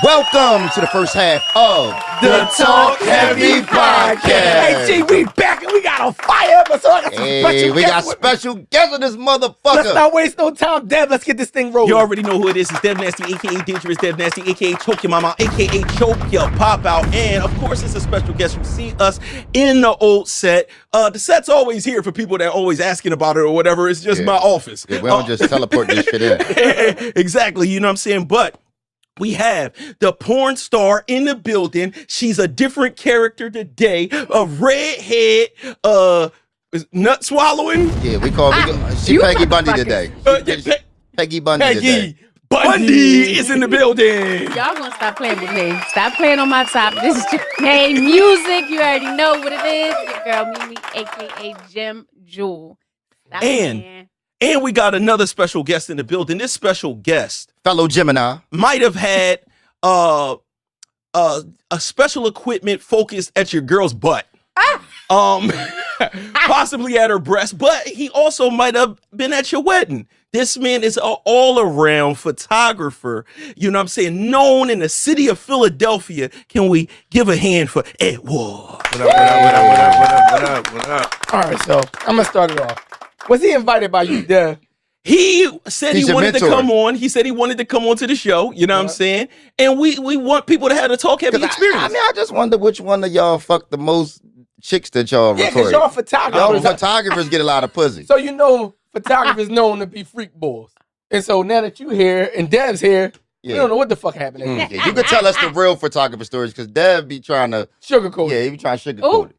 Welcome to the first half of the Talkheavy podcast. Hey, G, we back and we got a fire episode. We got special guests in this motherfucker. Let's not waste no time, Dev. Let's get this thing rolling. You already know who it is. It's Dev Nasty, a.k.a. Dangerous Dev Nasty, a.k.a. Choke Your Mama, a.k.a. Choke Your Pop Out. And, of course, it's a special guest who see us in the old set. The set's always here for people that are always asking about it or whatever. It's just my office. Yeah, we don't just teleport this shit in. Exactly. You know what I'm saying? But we have the porn star in the building. She's a different character today. A redhead, nut swallowing. Yeah, we call she Peggy Bundy today. Peggy Bundy today. Bundy is in the building. Y'all gonna stop playing with me. Stop playing on my top. This is your main music. You already know what it is. Your girl Mimi, a.k.a. Gem Jewel. Stop playing. And we got another special guest in the building. This special guest, fellow Gemini, might have had a special equipment focused at your girl's butt. Possibly at her breast, but he also might have been at your wedding. This man is an all-around photographer, you know what I'm saying, known in the city of Philadelphia. Can we give a hand for Edward? What up? All right, so I'm going to start it off. Was he invited by you, Dev? He said he wanted to come on. He said he wanted to come on to the show. You know what I'm saying? And we want people to have a Talkheavy experience. I just wonder which one of y'all fucked the most chicks that y'all recorded. Yeah, because y'all photographers. Y'all photographers get a lot of pussy. So you know photographers known to be freak boys. And so now that you here and Dev's here, we don't know what the fuck happened. Yeah, you can tell us the real photographer stories because Dev be trying to sugarcoat it. Yeah, he be trying to sugarcoat it.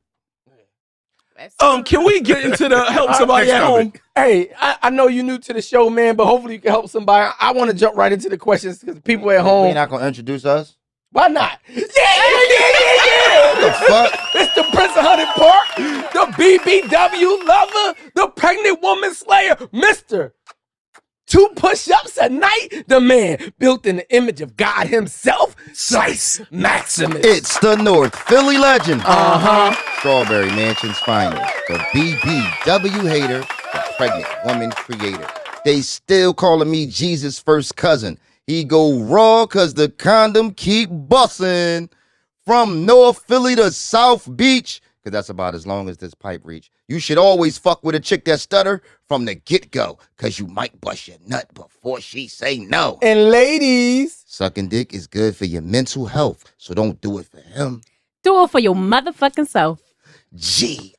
Can we get into the help somebody at home? Hey, I know you're new to the show, man, but hopefully you can help somebody. I want to jump right into the questions because people at home. You're not going to introduce us? Why not? Yeah. What the fuck? It's the Prince of Hunting Park, the BBW lover, the pregnant woman slayer, Mr. 2 push-ups a night, the man built in the image of God himself, Slice Maximus. It's the North Philly legend. Strawberry Mansion's finest, the BBW hater, the pregnant woman creator. They still calling me Jesus' first cousin. He go raw cause the condom keep bussin'. From North Philly to South Beach, cause that's about as long as this pipe reach. You should always fuck with a chick that stutter from the get-go, cause you might bust your nut before she say no. And ladies, sucking dick is good for your mental health, so don't do it for him. Do it for your motherfucking self. G_winner.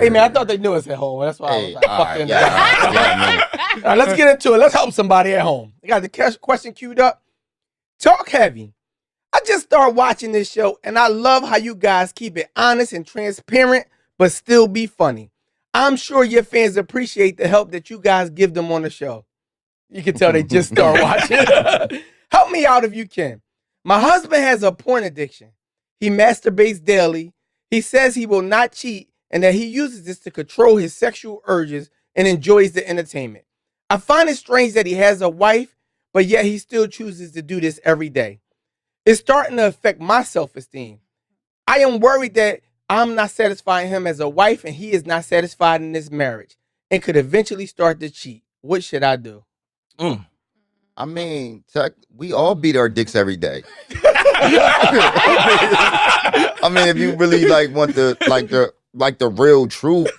Hey man, I thought they knew us at home. That's why I was like, fuck them. Yeah, all right, let's get into it. Let's help somebody at home. I got the question queued up. Talkheavy. I just started watching this show, and I love how you guys keep it honest and transparent, but still be funny. I'm sure your fans appreciate the help that you guys give them on the show. You can tell they just started watching. Help me out if you can. My husband has a porn addiction. He masturbates daily. He says he will not cheat and that he uses this to control his sexual urges and enjoys the entertainment. I find it strange that he has a wife, but yet he still chooses to do this every day. It's starting to affect my self-esteem. I am worried that I'm not satisfying him as a wife and he is not satisfied in this marriage and could eventually start to cheat. What should I do? I mean, we all beat our dicks every day. I mean, if you really want the real truth,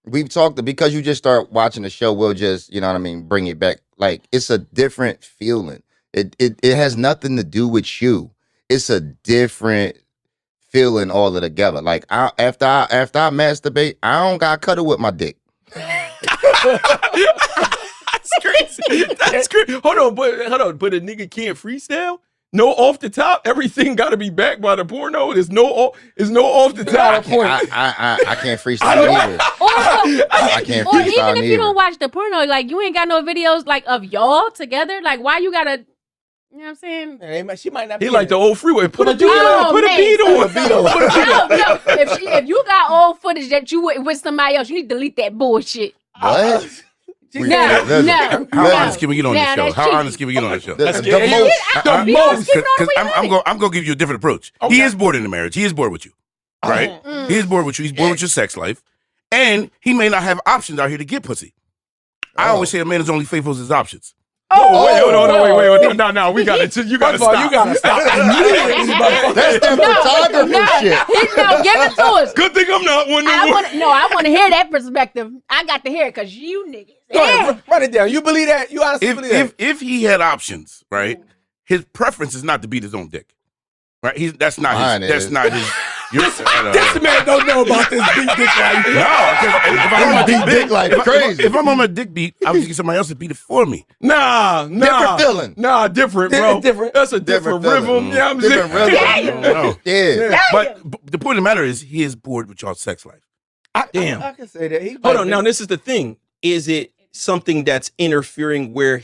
we've talked because you just start watching the show, we'll just, you know what I mean, bring it back. Like, it's a different feeling. It has nothing to do with you. It's a different feeling all together. Like after I masturbate, I don't got cuddle with my dick. That's crazy. That's crazy. Hold on. But a nigga can't freestyle? No off the top. Everything got to be backed by the porno. There's no off the top. I can't freestyle either. I can't freestyle Or even if either. you don't watch the porno, like you ain't got no videos like of y'all together. Like why you gotta, you know what I'm saying? Hey, she might not. Be he like the old freeway. Put a beat Oh, on. Put a man. beat on. No. If you got old footage that you with somebody else, you need to delete that bullshit. What? No. How honest can we get on Now, this show? that's How cheating. honest can we get on this show? The That's most. You don't skip it on the way I'm going to give you a different approach. Okay. He is bored in the marriage. He is bored with you, right? He is bored with you. He's bored with your sex life. And he may not have options out here to get pussy. I always say a man is only faithful as his options. Oh, wait, hold on, wait. No, we got to. You got to First of all, stop. you gotta stop immediately, motherfucker. That's that photographer shit. No, give it to us. Good thing I'm not one. I want to hear that perspective. I got to hear it because you niggas. Go ahead, run it down. You believe that? You honestly believe that? If he had options, right? His preference is not to beat his own dick, right? That's not Mine his. That's is. not his. This man don't know about this big dick life. No, if I'm on my Beat dick like crazy. If I'm on my dick beat, I would just get somebody else to beat it for me. Nah. Different feeling. Nah, different, bro. Different. That's a different Different rhythm. feeling. Yeah, I'm Different saying. rhythm. No. Yeah. But the point of the matter is, he is bored with y'all's sex life. Damn. I can say that. Hold on. Now, this is the thing. Is it something that's interfering where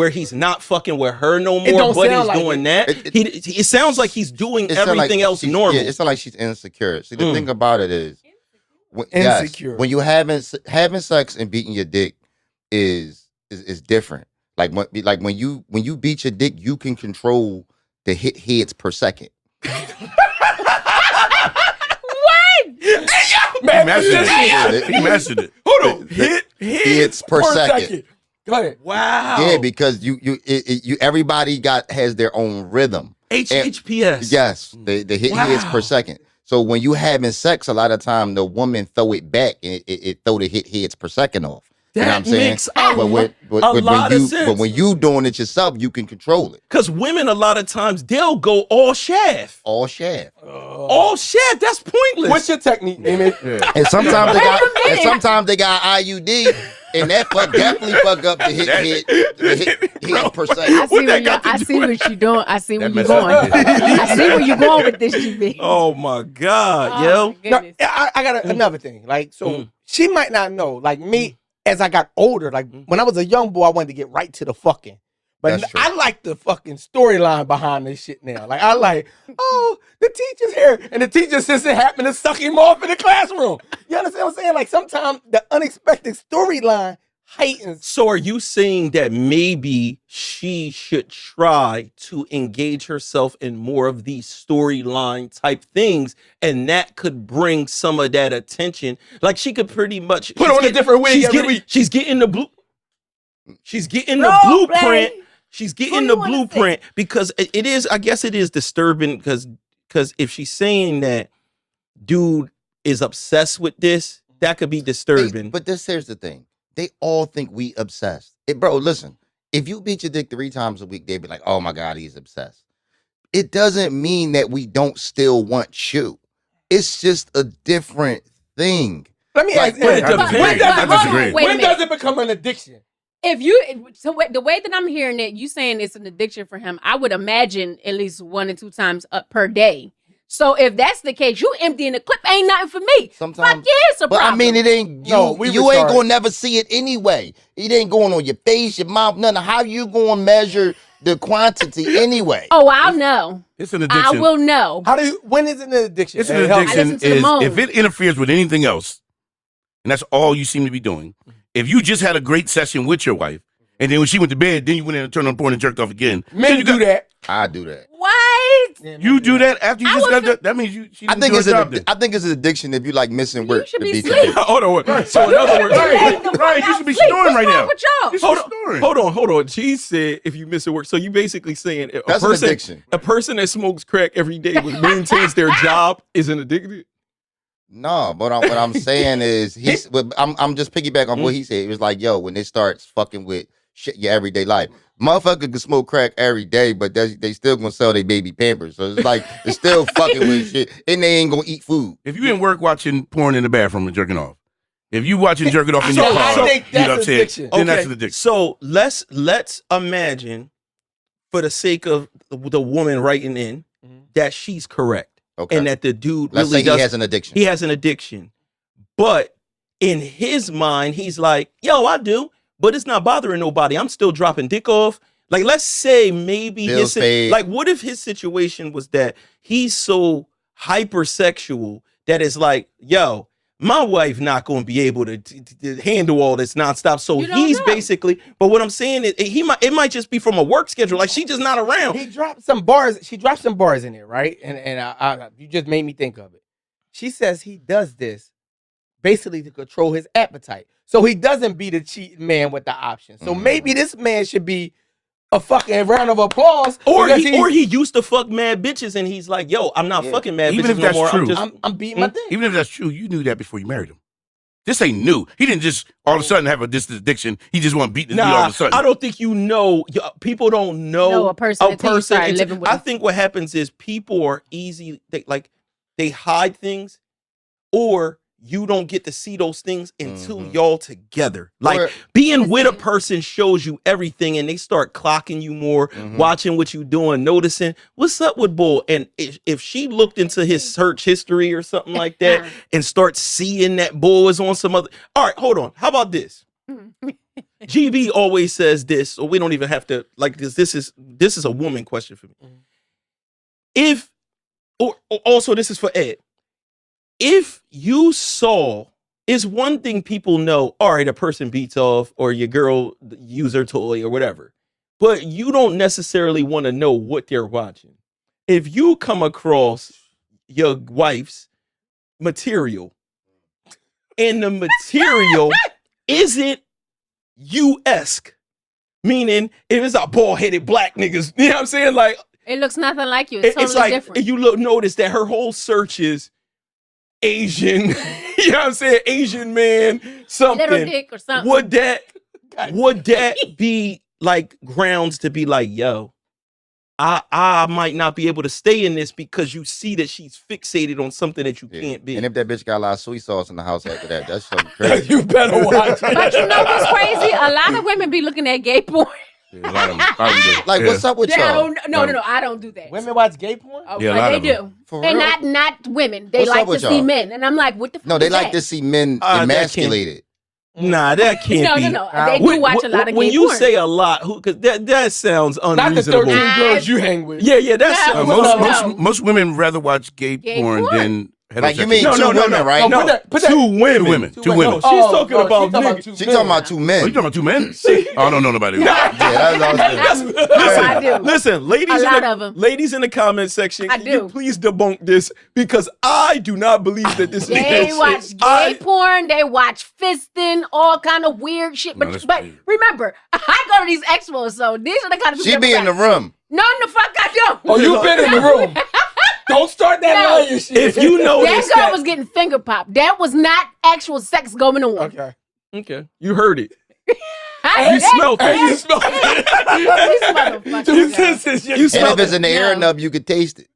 he's not fucking with her no more, don't but sound he's like doing it. that? It sounds like he's doing It sound like everything else she's- normal. Yeah, it sounds like she's insecure. See, the thing about it is, Insecure. when you having sex and beating your dick is different. Like when you beat your dick, you can control the hits per second. Man, He mastered it. He mastered it. Hold on. Hits per second. Go ahead. Wow. Yeah, because you everybody has their own rhythm. HHPS. Yes, the hits per second. So when you having sex, a lot of time the woman throw it back and it throw the hits per second off. You know what I'm saying? makes a lot of sense. But when you doing it yourself, you can control it. Because women, a lot of times, they'll go all shaft. All shaft. All shaft. That's pointless. What's your technique, Amy? And sometimes they got IUD, and that definitely fuck up the hit per second. I see what you're doing. I see where That you're messed up going. the dick. I see where you're going with this, GB. Oh, my God, Oh, yo. my goodness. No, I got another thing. Like, so she might not know. Like me, as I got older, like when I was a young boy, I wanted to get right to the fucking. But That's true. I like the fucking storyline behind this shit now. Like I like, oh, the teacher's here, and the teacher's assistant happened to suck him off in the classroom. You understand what I'm saying? Like sometimes the unexpected storyline heightens. So are you saying that maybe she should try to engage herself in more of these storyline type things, and that could bring some of that attention? Like she could pretty much Put on a different wig every week. She's getting the blue. She's getting the Role blueprint. play. She's Who getting you the wanna blueprint because it is. I guess it is disturbing because if she's saying that dude is obsessed with this, that could be disturbing. But here's the thing. They all think we obsessed. Bro, listen. If you beat your dick 3 times a week, they'd be like, oh my God, he's obsessed. It doesn't mean that we don't still want you. It's just a different thing. Let me Like, ask you, it depends. I disagree. Wait a when minute. does it become an addiction? The way that I'm hearing it, you saying it's an addiction for him, I would imagine at least 1 or 2 times per day. So if that's the case, you emptying the clip ain't nothing for me. Sometimes, Fuck yeah, it's a but problem. I mean, it ain't you. No, we you ain't retarded. gonna never see it anyway. It ain't going on your face, your mouth, nothing. How you gonna measure the quantity anyway? Oh, I'll know. It's an addiction. I will know. When is it an addiction? It's an Help. addiction listen to the is moan. if it interferes with anything else, and that's all you seem to be doing. If you just had a great session with your wife, and then when she went to bed, then you went in and turned on porn and jerked off again. Men do that. I do that. What? You do that after you I just was got that. That means she I didn't think do her it's job then. I think it's an addiction if you like missing work should to be beat your asleep. dick. Hold on. So in other words, Right, you should be snoring right now. What's wrong You with should y'all? be snoring. Hold on. She said if you miss a work, so you basically saying That's an addiction. a person that smokes crack every day but maintains their job is an addiction. No, but what I'm saying is I'm just piggyback on what he said. It was like, yo, when it starts fucking with shit your everyday life. Motherfucker can smoke crack every day, but they still gonna sell their baby Pampers. So it's like it's still fucking with shit, and they ain't gonna eat food. If you in work watching porn in the bathroom and jerking off, if you watching jerking off in your So I car, think you know that's what I'm saying? addiction. Then that's an addiction. So let's imagine, for the sake of the woman writing in, that she's correct, Okay. and that the dude Let's really say does. he has an addiction. He has an addiction, but in his mind, he's like, "Yo, I do, but it's not bothering nobody. I'm still dropping dick off." Like, let's say maybe Bills paid. like, what if his situation was that he's so hypersexual that it's like, "Yo, my wife not going to be able to handle all this nonstop." So You don't he's know. basically. But what I'm saying is, it might just be from a work schedule. Like she just not around. He dropped some bars. She dropped some bars in there, right? And I you just made me think of it. She says he does this basically to control his appetite. So he doesn't be the cheating man with the option. So maybe this man should be a fucking round of applause. Or because he used to fuck mad bitches and he's like, yo, I'm not fucking mad Even bitches if that's no more. true. I'm beating my dick. Even if that's true, you knew that before you married him. This ain't new. He didn't just all of a sudden have this addiction. He just want to beat the D all of a sudden. I don't think you know. People don't know No, a person until you start living with I them. think what happens is people are easy. They hide things, or you don't get to see those things until y'all together. Like being with a person shows you everything, and they start clocking you more, watching what you doing, noticing what's up with Bull. And if she looked into his search history or something like that and start seeing that Bull is on some other. All right, hold on. How about this? GB always says this, so we don't even have to like this. This is a woman question for me. If or also this is for Ed. If you saw, it's one thing people know, all right, a person beats off or your girl use her toy or whatever, but you don't necessarily want to know what they're watching. If you come across your wife's material and the material isn't you-esque, meaning if it's a bald-headed black niggas, you know what I'm saying? Like, it looks nothing like you. It's totally like, different. You notice that her whole search is Asian, you know what I'm saying? Asian man, something. Little dick or something. Would that be like grounds to be like, yo, I might not be able to stay in this because you see that she's fixated on something that you can't be. And if that bitch got a lot of soy sauce in the house after that, that's something crazy. You better watch it. But you know what's crazy? A lot of women be looking at gay porn. Yeah, a lot of them do. Like, what's up with y'all? No, I don't do that. Women watch gay porn? Oh, Yeah, a but lot they of them. do. For And real? not women. They What's up like to with see y'all? men. And I'm like, what the fuck No, they is like that? to see men that emasculated. Nah, that can't be. No. They do watch a lot of gay When you porn. say a lot, because that sounds Not the unreasonable. 13 girls you hang with. Yeah, that No. sounds Most women rather watch gay Gay porn porn? than heterosexual. Like, you mean No, two no, no, women, no. right? No, Put that- two women. Two women. She's talking about niggas. She talking about two men. Oh, you talking about two men? I don't know nobody. Yeah, that's what I was saying. Oh, I do. Listen, ladies, A lot of 'em. ladies in the comment section, I can you do. please debunk this because I do not believe that this is They real watch shit. gay porn. They watch fisting, all kind of weird shit. No, But that's but weird. remember, I go to these expos, so these are the kind of people She be in the room. No, the fuck I don't. Oh, you been in the room. Don't start that No. lying shit. If you notice That girl was getting finger popped. That was not actual sex going on. Okay. okay, you heard it. You smelled it. You smell it. This motherfucker. Two girl. senses. You And smelled if it's in the air No. enough, you could taste it.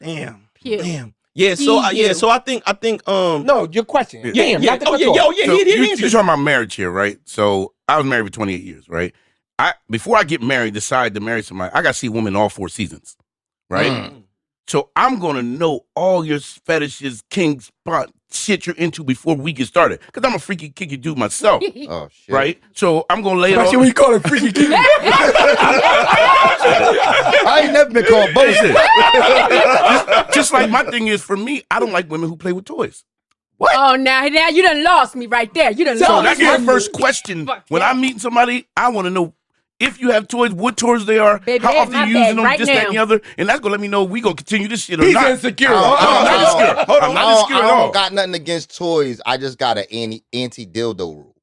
Damn. Pew. Damn. Yeah. So Pew. so I think No, your question. Yeah. Damn, not the Oh yeah. control. Yo, yeah. So he didn't you answer. talking about marriage here, right? So I was married for 28 years, right? Before I get married, decide to marry somebody, I got to see a woman all 4 seasons, right? So I'm going to know all your fetishes, king spot, shit you're into before we get started. Because I'm a freaky kicky dude myself, Oh, shit. right? So I'm going to lay it Especially all. when you call it freaky king. I ain't never been called bullshit. Just like my thing is, for me, I don't like women who play with toys. Oh, now you done lost me right there. You done So So lost that's me. my first question. Fuck When yeah. I'm meeting somebody, I want to know if you have toys, what toys they are, Baby, how they in often my you using bag them, right this, that, and the now. other. And that's going to let me know we going to continue this shit or He's not. insecure. I'm not insecure. Hold on. I'm not insecure at I all. don't got nothing against toys. I just got an anti-dildo rule.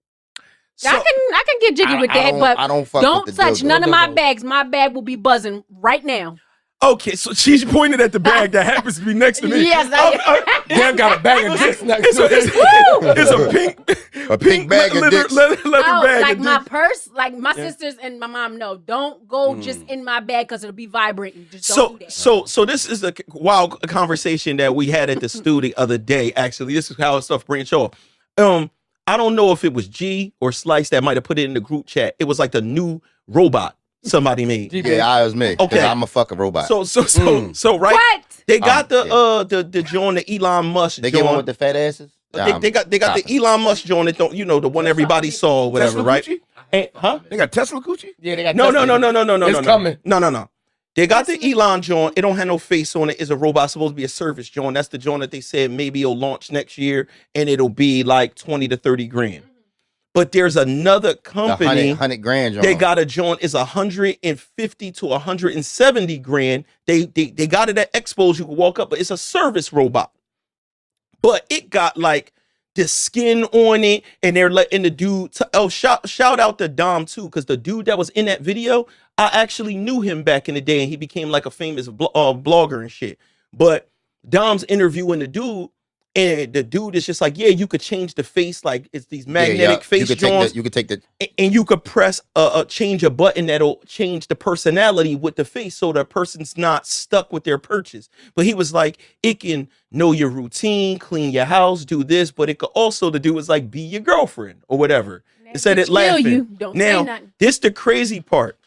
I can get jiggy with that, but I don't fuck don't with the touch dildo. none of my bags. My bag will be buzzing right now. Okay, so she's pointed at the bag that happens to be next to me. Yes, I Damn, got a bag of dicks next to it. It's a pink bag of leather, dicks. leather Oh, bag like of my dicks. purse, like my sisters and my mom. No, don't go just in my bag because it'll be vibrating. Just don't So, do that. so this is a wild conversation that we had at the studio the other day. Actually, this is how stuff branch off. I don't know if it was G or Slice that might have put it in the group chat. It was like the new robot somebody made. Yeah, I was me. Okay. Okay. I'm a fucking robot. So right. What? They got Yeah. the joint, the Elon Musk. They get one with the fat asses? They got the Elon Musk joint. That don't, the one everybody saw or whatever, Tesla right? Gucci? And, huh? They got Tesla Gucci? Yeah, they got No. It's no. coming. No. They got the Elon joint. It don't have no face on it. It's a robot. It's supposed to be a service joint. That's the joint that they said maybe it'll launch next year, and it'll be like 20 to 30 grand. But there's another company. 100 grand. They got a joint is 150 to 170 grand. They got it at expos. You can walk up, but it's a service robot. But it got like the skin on it, and they're letting the dude. Shout out to Dom too, because the dude that was in that video, I actually knew him back in the day, and he became like a famous blogger and shit. But Dom's interviewing the dude, and the dude is just like, yeah, you could change the face, like it's these magnetic face joints. You could take the And you could press change a button that'll change the personality with the face, so the person's not stuck with their purchase. But he was like, it can know your routine, clean your house, do this, but it could also, the dude was like, be your girlfriend or whatever. It said it laughing. You. Don't now, say nothing. this the crazy part.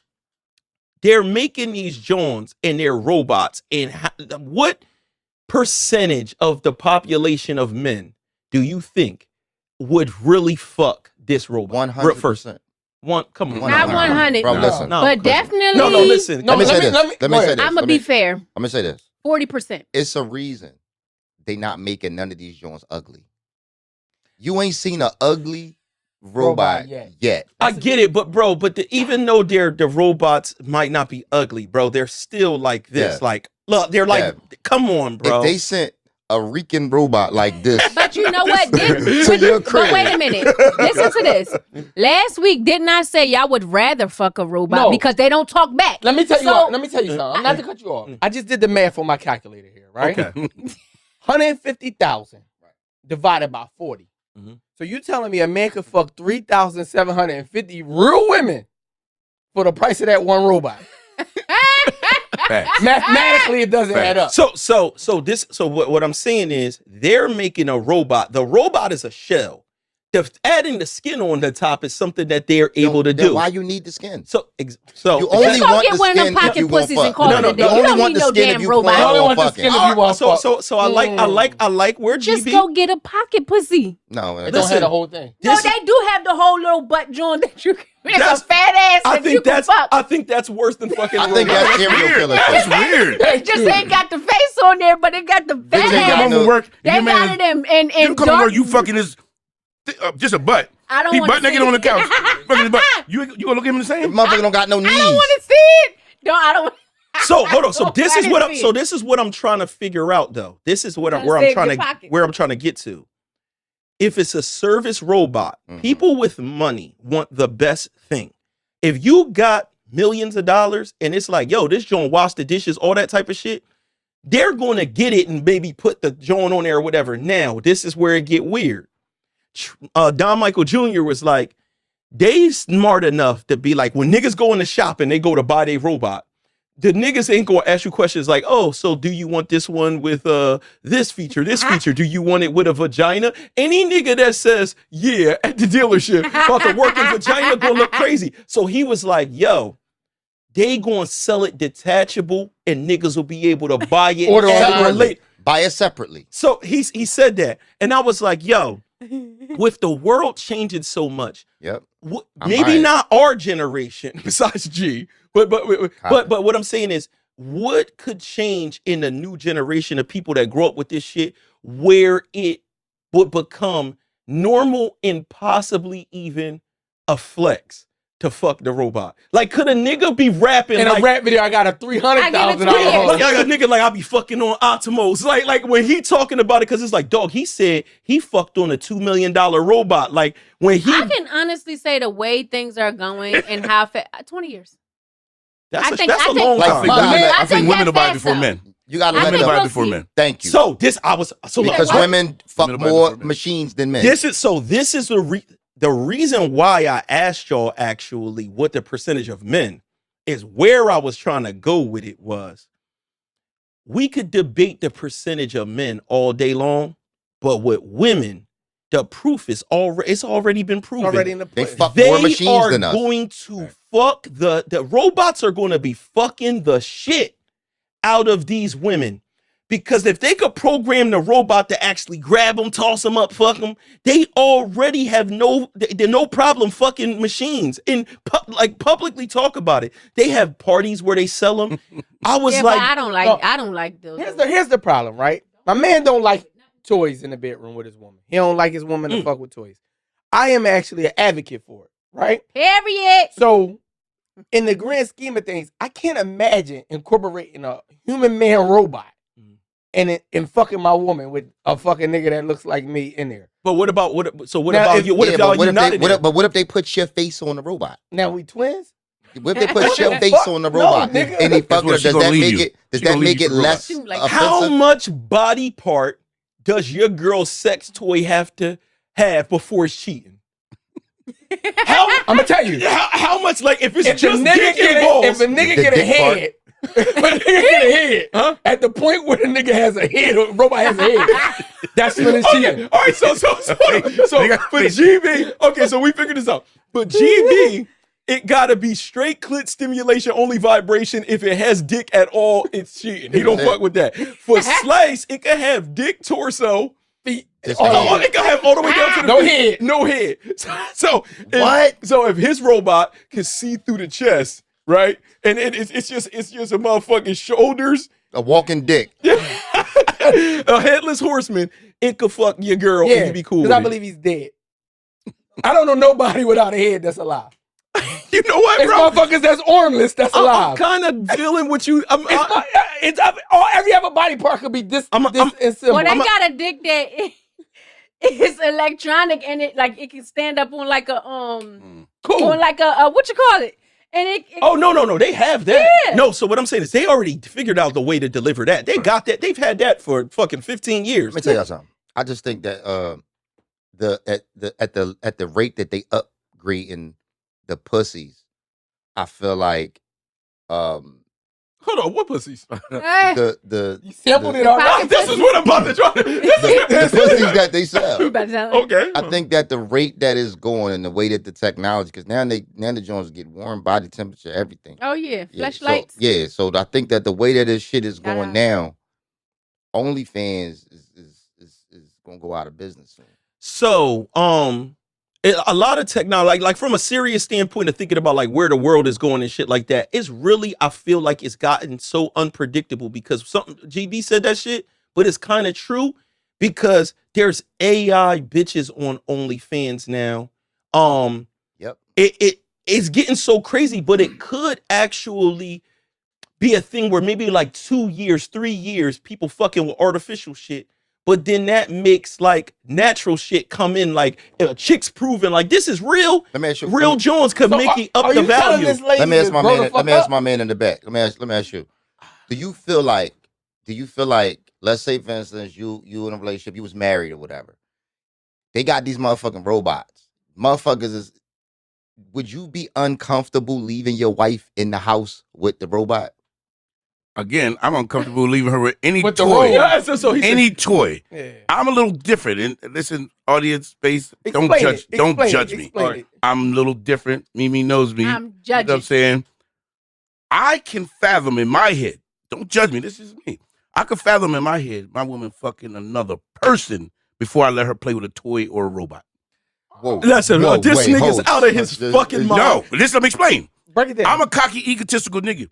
They're making these Jones and they're robots. And what percentage of the population of men do you think would really fuck this robot? 100%. Come on. Not 100. Bro, listen. But definitely. No, listen. Let me say this. Let me say this. I'm going to be fair. I'm gonna say this. 40%. It's a reason they not making none of these joints ugly. You ain't seen an ugly robot yet. I get it, but bro, even though the robots might not be ugly, bro, they're still like this. Yeah. Like, look, they're like, come on, bro. If they sent a Rican robot like this, But you know what? to your crib. But wait a minute. Listen to this. Last week, didn't I say y'all would rather fuck a robot because they don't talk back? Let me tell you. Let me tell you something. Not to cut you off. I just did the math on my calculator here, right? Okay. 150,000 divided by 40. Mhm. So you telling me a man could fuck 3,750 real women for the price of that one robot? Mathematically, it doesn't add up. So what I'm saying is they're making a robot. The robot is a shell. Adding the skin on the top is something that they're able to Then do. why you need the skin? So You only Just go want get the one of them skin if pocket you want pussies and fuck. call it a day. You You only don't want need the no skin damn if you robot. plan I only on want the fucking. skin if you want fuck. So I like where Just GB. go get a pocket pussy. No, It don't have the whole thing. No, they do have the whole little butt joint that you can. It's a fat ass that you can fuck. I think that's worse than fucking. I think that's serial killer That's shit. weird. It just ain't got the face on there, but it got the fat Bitch ain't got ass. no- Come work. They Your got man, it in you come to dark. work. You fucking his just a butt. I don't He wanna butt naked see on the it. couch. Fucking his butt. You gonna look at him the The same? motherfucker don't got no I don't knees. want to see it. No, I don't. So hold on. So this is what I I'm. didn't So see this is what I'm trying to figure out, though. This is what Trying to where I'm save trying your to pocket. where I'm trying to get to. If it's a service robot, people with money want the best thing. If you got millions of dollars and it's like, yo, this joint wash the dishes, all that type of shit, they're going to get it and maybe put the joint on there or whatever. Now, this is where it get weird. Don Michael Jr. was like, they smart enough to be like, when niggas go in the shop and they go to buy their robot, the niggas ain't gonna ask you questions like, oh, so do you want this one with this feature, this feature? Do you want it with a vagina? Any nigga that says, yeah, at the dealership about the working vagina gonna look crazy. So he was like, yo, they gonna sell it detachable and niggas will be able to buy it Order and online. relate. Buy it separately. So he said that. And I was like, yo, with the world changing so much, Yep. I'm maybe buying it. not our generation besides G, but what I'm saying is what could change in the new generation of people that grow up with this shit where it would become normal and possibly even a flex to fuck the robot. Like, could a nigga be rapping In like, a rap video, I got a $300,000 like a nigga like I be fucking on Optimos. Like when he talking about it, because it's like, dog, he said he fucked on a $2 million robot. Like when he I can honestly say the way things are going and how 20 years. that's I a, think- that's I a think- long Like, time. you gotta- I think women will buy it that's before fast, men. You gotta I let think them. Buy it we'll before see. men. Thank you. So this I was so Because look, women fuck Women buy more before men. machines than men. this is the reason why I asked y'all actually what the percentage of men is. Where I was trying to go with it was we could debate the percentage of men all day long, but with women, the proof is already been proven. already in the They pudding. fuck They more machines are than us. going to fuck the robots are going to be fucking the shit out of these women. Because if they could program the robot to actually grab them, toss them up, fuck them, they already have they're no problem fucking machines and publicly talk about it. They have parties where they sell them. I was Yeah, like, but I don't like those. Here's the problem, right? My man don't like toys in the bedroom with his woman. He don't like his woman to fuck with toys. I am actually an advocate for it, right? Period. So, in the grand scheme of things, I can't imagine incorporating a human man robot and fucking my woman with a fucking nigga that looks like me in there. But what about what? So what Now, about if- you? What if Yeah, y'all but what if united? they, then? but what if they put your face on the robot? Now we twins? What if they put your the face fuck? on the No, robot nigga. and they Guess fuck what? her? She Does gonna that leave make you. it? Does She that gonna leave make you it for the robot. less Like, How offensive? much body part does your girl's sex toy have to have before it's cheating? How I'm gonna tell you. how much? Like if it's If the just nigga dick get and a, balls, if a nigga The get a dick part. head, if a nigga get a head, Huh? at the point where the nigga has a head, or robot has a head, that's when it's okay, cheating. all right. So for GB, okay. So we figured this out. But GB, it gotta be straight clit stimulation, only vibration. If it has dick at all, it's cheating. He don't fuck with that. For Slice, it can have dick, torso. Feet. Just all a over. Oh, it can have all the way down to the No feet. head. No head. So What? So if his robot can see through the chest, right, and it's just a motherfucking shoulders, A walking dick. a headless horseman, it could fuck your girl and you be cool. because With I it. believe he's dead. I don't know nobody without a head that's alive. You know what, It's bro? motherfuckers that's armless that's I'm alive. kind of feeling what you. Every other body part could be this I'm- simple. Well, they got a dick that is electronic and it can stand up on like a cool. on like a what you call it, and it Oh no, they have that. Yeah. No, so what I'm saying is they already figured out the way to deliver that. They got that. They've had that for fucking 15 years. Let me tell y'all something. I just think that at the rate that they upgrading the pussies, I feel like Hold on, what pussies? the You sampled it The already. pocket This is what I'm about to try. the pussies that they sell. Okay. I think that the rate that is going and the way that the technology, because now the Jones get warm, body temperature, everything. Oh yeah, Yeah, flashlights. So I think that the way that this shit is Shout going out. now, OnlyFans is gonna go out of business soon. So, a lot of technology, like from a serious standpoint of thinking about like where the world is going and shit like that, it's really, I feel like it's gotten so unpredictable because something GB said that shit, but it's kind of true because there's AI bitches on OnlyFans now. Yep. It's getting so crazy, but it could actually be a thing where maybe like 2 years, 3 years, people fucking with artificial shit. But then that makes like natural shit come in, like chicks proving like this is real. Let me ask you. Real Jones could So make it up are the you telling value. this lady Let me ask to my grow man. the fuck Let me ask up? my man in the back. Let me ask you. Do you feel like? Let's say for instance, you in a relationship, you was married or whatever. They got these motherfucking robots. Motherfuckers is. Would you be uncomfortable leaving your wife in the house with the robot? Again, I'm uncomfortable leaving her with any With the toy. robe. Yeah, so he said, Any toy. Yeah. I'm a little different. And listen, audience space, don't Explain judge. it. Don't Explain it. judge me. Explain it. I'm a little different. Mimi knows me. I'm You know what judging. I'm saying? I can fathom in my head. Don't judge me. This is me. I can fathom in my head my woman fucking another person before I let her play with a toy or a robot. Whoa. listen, Whoa, this wait, nigga's hold. out of his fucking mind. No, listen, let me explain. Break it down. I'm a cocky, egotistical nigga.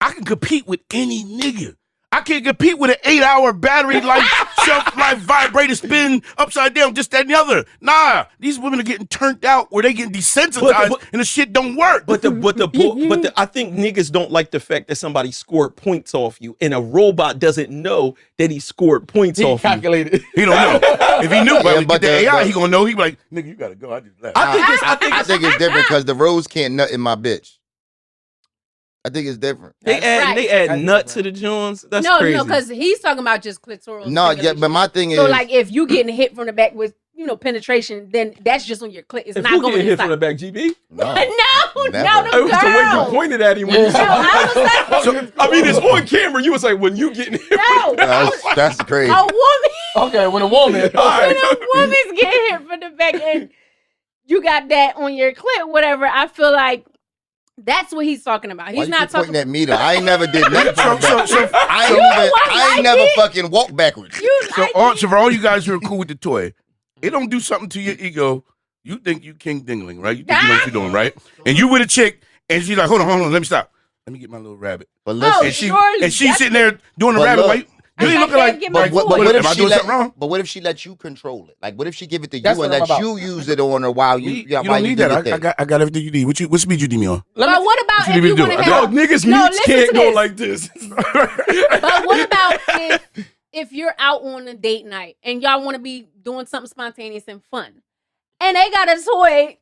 I can compete with any nigga. I can compete with an 8-hour battery life, shelf life, vibrator, spin upside down, just that and the other. Nah, these women are getting turned out where they getting desensitized But- and the shit don't work. But I think niggas don't like the fact that somebody scored points off you, and a robot doesn't know that he scored points he off you. calculated. He don't know. If he knew, Yeah, but but the the- AI, the- he gonna know. He be like, nigga, you gotta go. I just left. I think it's different because the rose can't nut in my bitch. I think it's different. They That's add right. nut to the Jones. That's no, crazy. no, because he's talking about just clitoral. No, yeah, stimulation. but my thing is, So like if you getting hit from the back with penetration, then that's just on your clit. It's if not you going get hit from inside. the back, GB. no, no, Never. no, It the was the way you girl. pointed at him when you No, said I was like, So, I mean, it's on camera. You was like, when you getting hit. no, that's crazy. a woman. Okay, when a woman. All right. When a woman's getting hit from the back and you got that on your clit, whatever, I feel like that's what he's talking about. Why He's you not keep talking. pointing at me though? I ain't never did nothing. So- I ain't never fucking walked backwards. You So, like so for all you guys who are cool with the toy, it don't do something to your ego. You think you King Dingling, right? You think you know what you're doing, right? And you with a chick, and she's like, hold on, let me stop. Let me get my little rabbit. But Oh, listen, And she surely and she's that's- sitting there doing the But rabbit. look, White. You I ain't got looking that, like. get my but toy. what am I if she doing let? something wrong? But what if she lets you control it? Like, what if she give it to you That's and what I'm let about. you use it on her while you? You while don't you need do that. your I thing? got everything you need. What speed you need me on? But what about you if need you to want do. to I Yo, have? niggas No, meats listen can't to go this. like this. But what about if you're out on a date night and y'all want to be doing something spontaneous and fun, and they got a toy.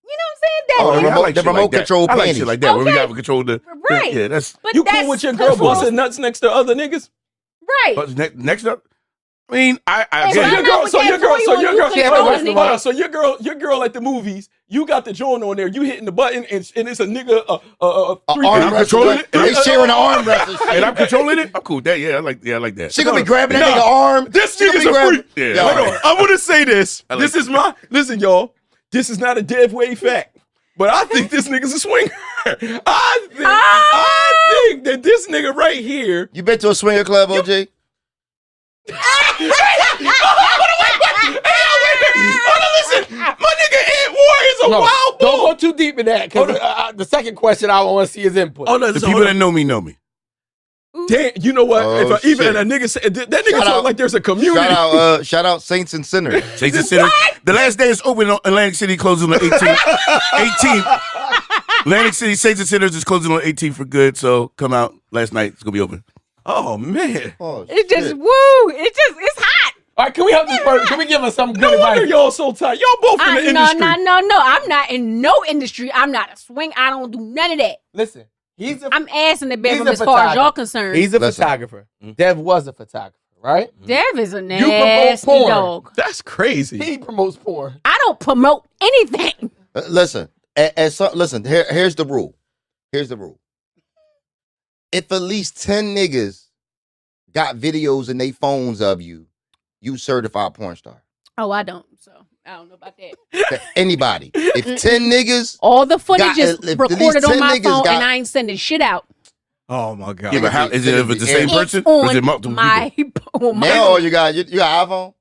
You know what I'm saying? That Oh, nigga- the remote control I like panties. shit like that. Where we Okay. got control the Right. Yeah, that's But You that's cool with your girl control. busting nuts next to other niggas? Right. next up. I mean, I Hey, So why your not girl, with so that your girl, toy so on your you girl, controlling hold on, it? hold on. So your girl at the movies, you got the joint on there, you hitting the button, and it's a nigga, three Arm I'm wrestle. controlling it. They sharing the arm wrestle. and I'm controlling it. I'm cool with that. Yeah, I like that. She gonna be grabbing that Nah. nigga arm. This She gonna nigga's be a grabbing- freak. Yeah, Yo, Hold on, I'm gonna say this. I like This is my listen, y'all. This is not a Devinwade fact, but I think this nigga's a swinger. I think that this nigga right here. You been to a swinger club, OJ? Listen, my nigga Ed Ward is a No, wild don't bull. go too deep in that, because the second question I want to see his input. Oh, no, The people that know me know me. damn, you know what? Oh, if even shit. a nigga said that nigga Shout talk out- like there's a community. Shout out Saints and Sinners. Saints and Sinners. The last day is open on Atlantic City, closing on the 18th. Atlantic City Saints and Sinners is closing on 18th for good. So come out last night. It's gonna be open. Oh man, Oh, It just shit. it's hot. All right, can we help this person? Can we give us some good no wonder advice? y'all so tight. Y'all both in the No, industry. no. I'm not in no industry. I'm not a swing. I don't do none of that. Listen, he's a I'm ass in the bedroom a as far as y'all photographer. concerned. he's a Listen. photographer. Dev was a photographer, right? Dev is a promote nasty porn. dog. That's crazy. He promotes porn. I don't promote anything. Listen, listen. Here's the rule. Here's the rule. If at least 10 niggas got videos in their phones of you, you certified porn star. Oh, I don't. So I don't know about that. Anybody. If 10 niggas, All the footage is if at least recorded 10 on my niggas phone, got- and I ain't sending shit out. Oh my god. Yeah, but how is it if it's the same It's person or is it on multiple my, people? on my now all you got iPhone?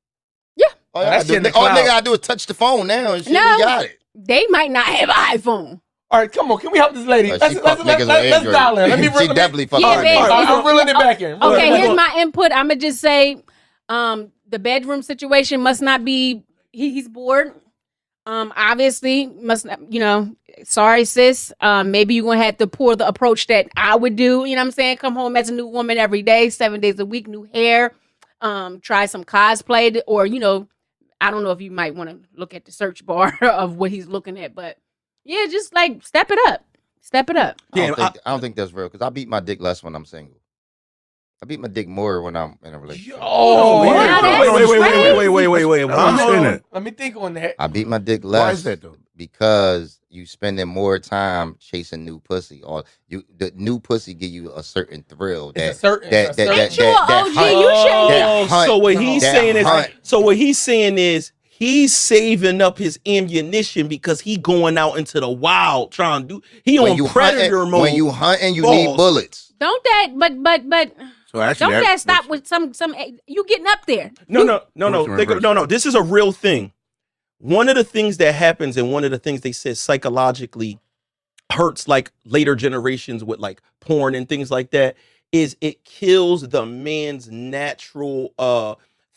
Yeah. All, That shit in the all cloud. nigga gotta do is touch the phone now and shit, No. we got it. They might not have an iPhone. All right, come on. Can we help this lady? She Let's fuck niggas with Android. dial in. Let me She definitely fuck Yeah, with babe. niggas. I'm reeling it back in. Okay, Wait, here's wait. my input. I'm gonna just say, the bedroom situation must not be. He's bored. Obviously, must not. Sorry, sis. Maybe you're gonna have to pour the approach that I would do. You know what I'm saying? Come home as a new woman every day, 7 days a week, new hair. Try some cosplay, or I don't know if you might want to look at the search bar of what he's looking at, but yeah, just like step it up. Step it up. Damn, I don't think that's real because I beat my dick less when I'm single. I beat my dick more when I'm in a relationship. Oh, wait, wow, that's wait. Why I'm saying that? Let me think on that. I beat my dick less. Why is that though? Because you spending more time chasing new pussy, or the new pussy give you a certain thrill. It's a certain. that- that- Ain't you an OG? hunt. You shouldn't. That hunt. So what he's That saying hunt. is he's saving up his ammunition because he going out into the wild trying to do. He when on you predator hunting, mode. when you hunting, you Balls. need bullets. Don't that? But So actually, don't that stop with some? You getting up there? No. Reverse. No. This is a real thing. One of the things that happens, and one of the things they said psychologically hurts like later generations with like porn and things like that, is it kills the man's natural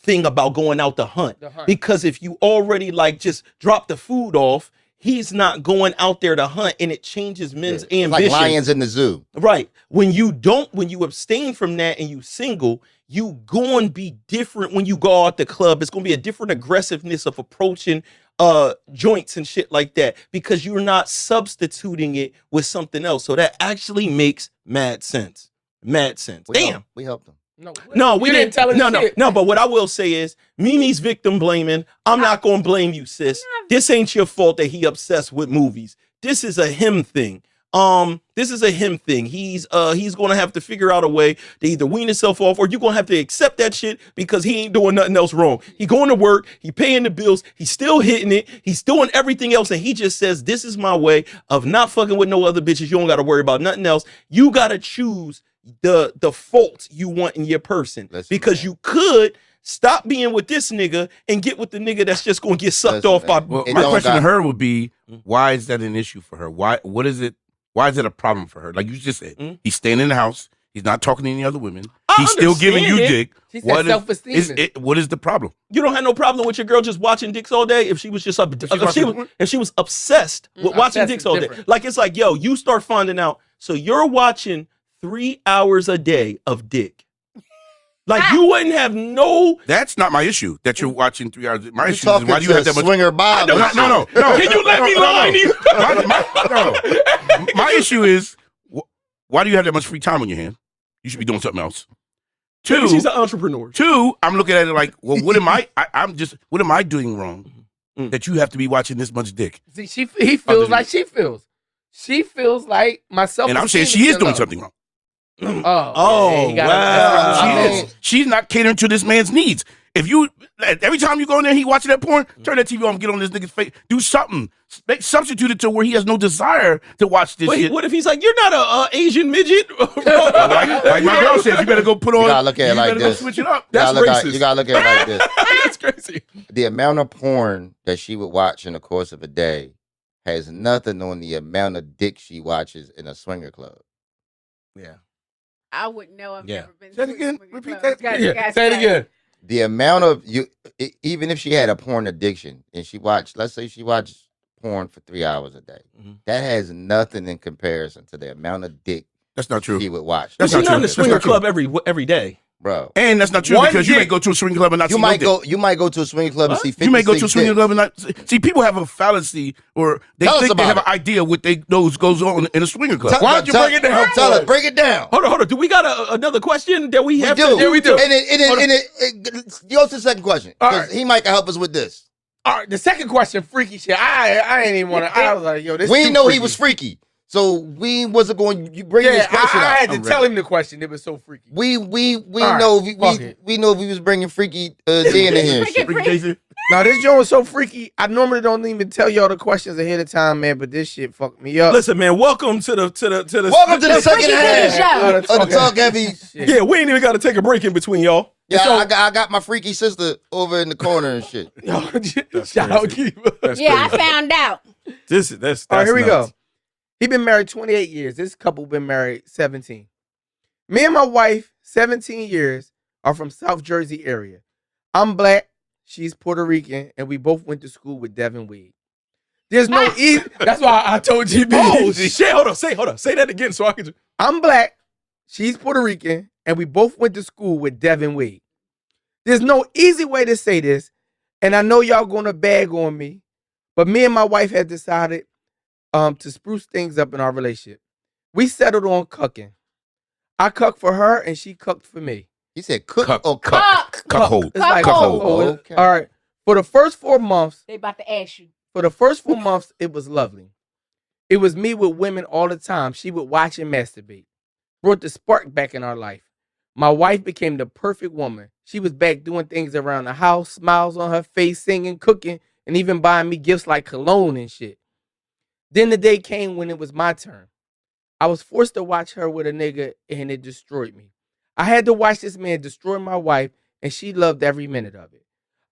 thing about going out to hunt. The hunt. Because if you already like just drop the food off, he's not going out there to hunt, and it changes men's It's ambition. like lions in the zoo. Right. When you abstain from that and you single, you going to be different when you go out the club. It's going to be a different aggressiveness of approaching joints and shit like that because you're not substituting it with something else. So that actually makes mad sense. Mad sense. Damn. We helped them. No, we You didn't tell her shit. No, but what I will say is Mimi's victim blaming. I'm not going to blame you, sis. This ain't your fault that he obsessed with movies. This is a him thing. This is a him thing. He's going to have to figure out a way to either wean himself off, or you're going to have to accept that shit because he ain't doing nothing else wrong. He going to work, he paying the bills, he's still hitting it, he's doing everything else, and he just says, this is my way of not fucking with no other bitches. You don't got to worry about nothing else. You got to choose the faults you want in your person. Listen, because man. you could stop being with this nigga and get with the nigga that's just going to get sucked Listen, off by man. Well, It my don't question to got- her would be, why is that an issue for her? Why is it a problem for her? Like you just said, he's staying in the house. He's not talking to any other women. He's still giving you understand it. dick. She said self-esteem. What is the problem? You don't have no problem with your girl just watching dicks all day if she was just if she was obsessed with watching Obsessed dicks is all day. different. Like it's like, yo, you start finding out. So you're watching 3 hours a day of dick. Like you wouldn't have no. That's not my issue. That you're watching 3 hours. My You issue is why do you have that much? Swinger Bob? No. Can you let me line you? My issue is why do you have that much free time on your hand? You should be doing something else. Maybe she's an entrepreneur. Two, I'm looking at it like, well, what am what am I doing wrong that you have to be watching this much dick? See, he feels like she feels. She feels like myself. And I'm saying she is doing something wrong. Wow. She's not catering to this man's needs. If you every time you go in there, he watching that porn, turn that TV on, get on this nigga's face, do something. Substitute it to where he has no desire to watch this shit. What if he's like, you're not a Asian midget? like my girl said, you better go put on. You gotta look at it like this. Switch it up. That's racist. You gotta look at it like this. That's crazy. The amount of porn that she would watch in the course of a day has nothing on the amount of dick she watches in a swinger club. Yeah. I wouldn't know. I've never been. Say it again. to a Repeat club. that. Say it again. The amount of even if she had a porn addiction and she watched, let's say she watched porn for 3 hours a day, that has nothing in comparison to the amount of dick That's not true. she would watch. She's not in the swinger club every day. Bro. And that's not true because you may go to a swing club and not see no dick. You might go to a swing club and see 56 You may go to a swing dicks. club and not see. People have a fallacy, or they Tell us think they about have an idea what they knows goes on in a swinger club. Why don't you break it down? Tell us, break it down. Hold on. Do we got another question that we have? do. Yeah, we do. And it goes to the second question All because right. he might help us with this. All right, the second question, freaky shit. I ain't even want to. I was like, yo, this. We too didn't know freaky. he was freaky, so we wasn't going. You bring this Yeah, question I up. had to tell him the question. It was so freaky. We right, know fuck it. we know if we was bringing freaky Dan in here. and shit. Freaky Jason. Now this joint was so freaky. I normally don't even tell y'all the questions ahead of time, man. But this shit fucked me up. Listen, man. Welcome to the Welcome to the second Freaky half show. of the Talk Heavy. Shit. Yeah, we ain't even got to take a break in between y'all. Yeah, So- I got my freaky sister over in the corner and shit. Yo, shout out Keeper. Yeah, I found out. That's All right, here we nuts. go. He been married 28 years. This couple been married 17. Me and my wife, 17 years, are from South Jersey area. I'm black, she's Puerto Rican, and we both went to school with Devinwade. There's no easy. That's why I told GB. Oh shit! Hold on. Say that again so I can. I'm black, she's Puerto Rican, and we both went to school with Devinwade. There's no easy way to say this, and I know y'all gonna bag on me, but me and my wife had decided to spruce things up in our relationship. We settled on cucking. I cucked for her, and she cucked for me. He said cook Cuck. or cuck. Cuckold. It's like Cuckold. cuckold. Okay. All right. For the first 4 months, They about to ask you. it was lovely. It was me with women all the time. She would watch and masturbate. Brought the spark back in our life. My wife became the perfect woman. She was back doing things around the house, smiles on her face, singing, cooking, and even buying me gifts like cologne and shit. Then the day came when it was my turn. I was forced to watch her with a nigga, and it destroyed me. I had to watch this man destroy my wife, and she loved every minute of it.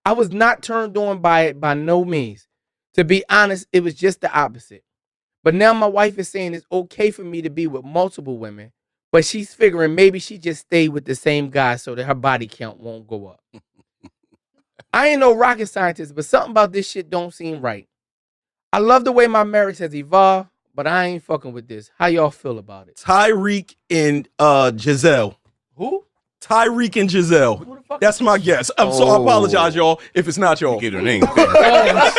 I was not turned on by it by no means. To be honest, it was just the opposite. But now my wife is saying it's okay for me to be with multiple women, but she's figuring maybe she just stay with the same guy so that her body count won't go up. I ain't no rocket scientist, but something about this shit don't seem right. I love the way my marriage has evolved, but I ain't fucking with this. How y'all feel about it? Tyreek and Giselle. Who? Tyreek and Giselle. Who the fuck? That's my guess. So I apologize, y'all, if it's not y'all. Give their name. You Oh,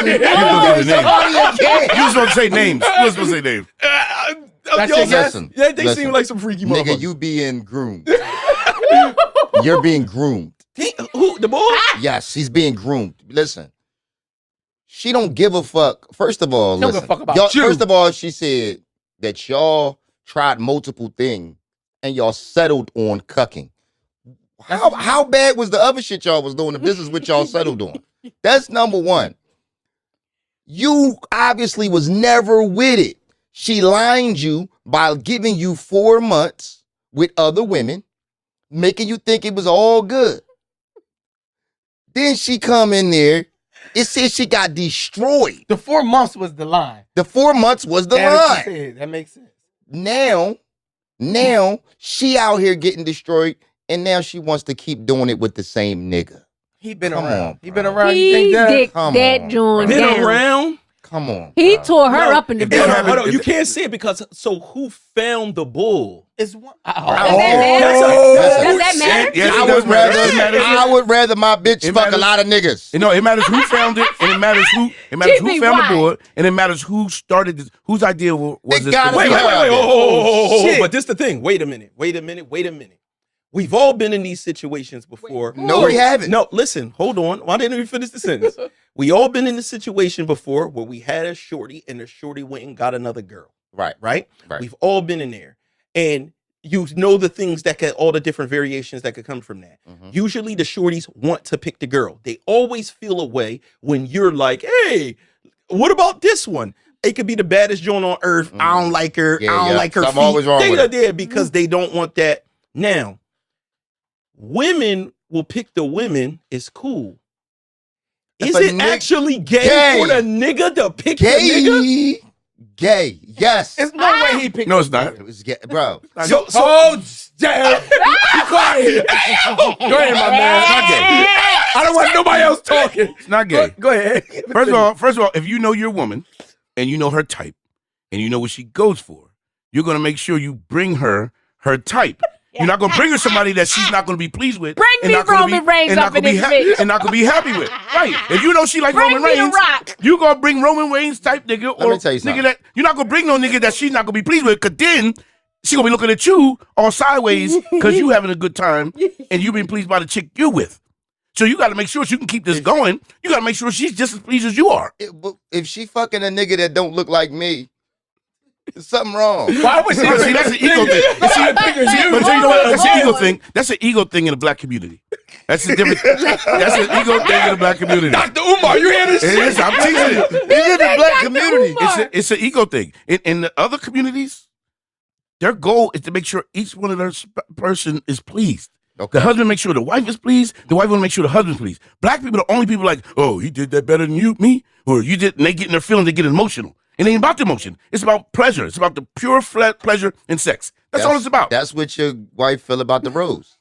shit. was supposed to say names. You was supposed to say names. That's Y'all your guess? Listen, They listen. seem like some freaky Nigga, motherfuckers. you being groomed. You're being groomed. Who? The boy? Yes, she's being groomed. Listen, she don't give a fuck. First of all, Don't give a listen. fuck about y'all, you. First of all, she said that y'all tried multiple things and y'all settled on cucking. How bad was the other shit y'all was doing? The business which y'all settled on. That's number one. You obviously was never with it. She lined you by giving you 4 months with other women, making you think it was all good. Then she come in there. It says she got destroyed. The 4 months was the line. The 4 months was the That's what line. you said. That makes sense. Now she out here getting destroyed, and now she wants to keep doing it with the same nigga. He been Come around. on, He been bro. around. You He think that? dick Come that on, joint Been down. around? Come on. He bro. tore her up in the that bed. happened- Hold on, you can't say it because so who found the bull? It's one. Does that matter? Yes, I it does would matter. rather It matters. I would rather my bitch It fuck matters. a lot of niggas. You know, it matters who found it, and it matters who GB, found why? the board, and it matters who started this, whose idea was It this. gotta Wait, be wait, wait, her. wait, oh, Shit. but this the thing. Wait a minute. We've all been in these situations before. No, we haven't. No, listen, hold on. Why didn't we finish the sentence? We all been in the situation before where we had a shorty and the shorty went and got another girl. Right. Right? Right. We've all been in there. And you know the things that could, all the different variations that could come from that. Usually the shorties want to pick the girl. They always feel a way when you're like, hey, what about this one? It could be the baddest joint on earth. I don't like her. Yeah, I don't yeah. like her Something feet. always wrong They with are her. there because they don't want that. Now, women will pick the women. It's cool. If Is a it nig- actually gay, Gay. for the nigga to pick the nigga? Gay. Yes. There's no way he picked. No, it's not. It was gay, bro. So, Oh, damn. Be quiet. Go ahead, my man. It's not gay. I don't want nobody else talking. It's not gay. Go ahead. First of all, if you know your woman and you know her type and you know what she goes for, you're gonna make sure you bring her type. You're not gonna bring her somebody that she's not gonna be pleased with. Bring and me not gonna Roman Reigns and not up in gonna be this bitch. and not gonna be happy with. Right. If you know she like Bring Roman me The Reigns, Rock. you gonna bring Roman Reigns type nigga Let or me tell you nigga something. that you're not gonna bring no nigga that she's not gonna be pleased with, cause then she gonna be looking at you all sideways cause you having a good time and you being pleased by the chick you with. So you gotta make sure you can keep this going. You gotta make sure she's just as pleased as you are. But if she fucking a nigga that don't look like me, there's something wrong. Why would she? See, that's an ego thing. You see, but you know what? That's an ego thing. That's an ego thing in the black community. That's a different. That's an ego thing in the black community. Dr. Umar, you hear this It shit? is. I'm teaching it. It's in the black community. It's an ego thing. In the other communities, their goal is to make sure each one of their person is pleased. Okay. The husband makes sure the wife is pleased. The wife want to make sure the husband's pleased. Black people are the only people like, oh, he did that better than me, or you did. And they get in their feelings. They get emotional. It ain't about the emotion. It's about pleasure. It's about the pure pleasure in sex. That's all it's about. That's what your wife feel about the rose.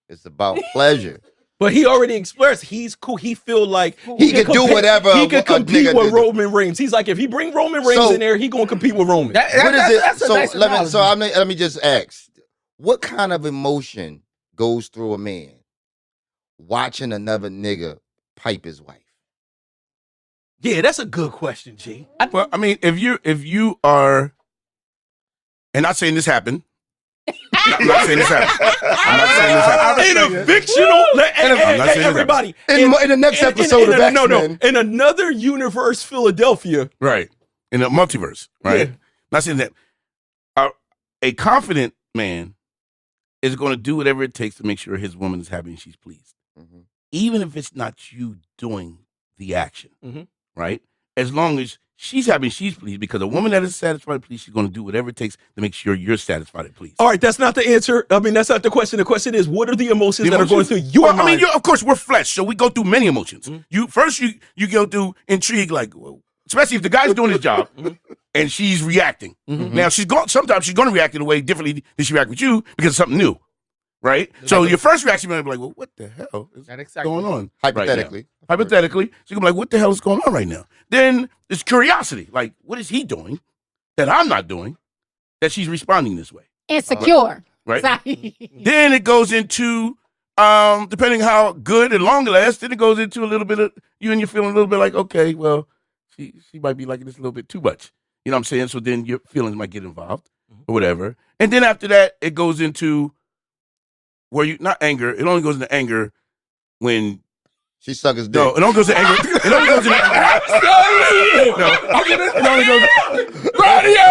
It's about pleasure. But he already expressed he's cool. He feel like He can do whatever He a can compete nigga with do. Roman Reigns. He's like, if he bring Roman Reigns So- in there, he gonna compete with Roman. What is it? That's a So nice analogy. let me just ask: what kind of emotion goes through a man watching another nigga pipe his wife? Yeah, that's a good question, G. Well, I mean, if you are, and not saying this happened. I'm not saying this happened. I'm not saying this happened. In a fictional, I'm not saying everybody. In the next episode of X-Men. in another universe, Philadelphia. Right. In a multiverse, right? Yeah. Not saying that. A confident man is going to do whatever it takes to make sure his woman is happy and she's pleased. Mhm. Even if it's not you doing the action, Mhm. right? As long as she's happy and she's pleased, because a woman that is satisfied and pleased, she's going to do whatever it takes to make sure you're satisfied and pleased. All right, that's not the answer. I mean, that's not the question. The question is, what are the emotions that are going through your Well, mind? I mean, of course, we're flesh, so we go through many emotions. Mhm. You go through intrigue, like, well, especially if the guy's doing his job and she's reacting. Mhm. Now sometimes she's going to react in a way differently than she react with you because it's something new, right? So your first reaction might be like, well, what the hell is That exactly. going on? Hypothetically. Right now? Hypothetically, so you're like, what the hell is going on right now? Then there's curiosity, like, what is he doing that I'm not doing that she's responding this way, Insecure. right? Sorry. Then it goes into, depending how good and long it lasts, then it goes into a little bit of you and you're feeling a little bit like, okay, well, she might be liking this a little bit too much. You know what I'm saying? So then your feelings might get involved or whatever. And then after that, it goes into where you, not anger, it only goes into anger when, She suck his dick. no, it only goes to anger. It only goes into it only goes, Radio!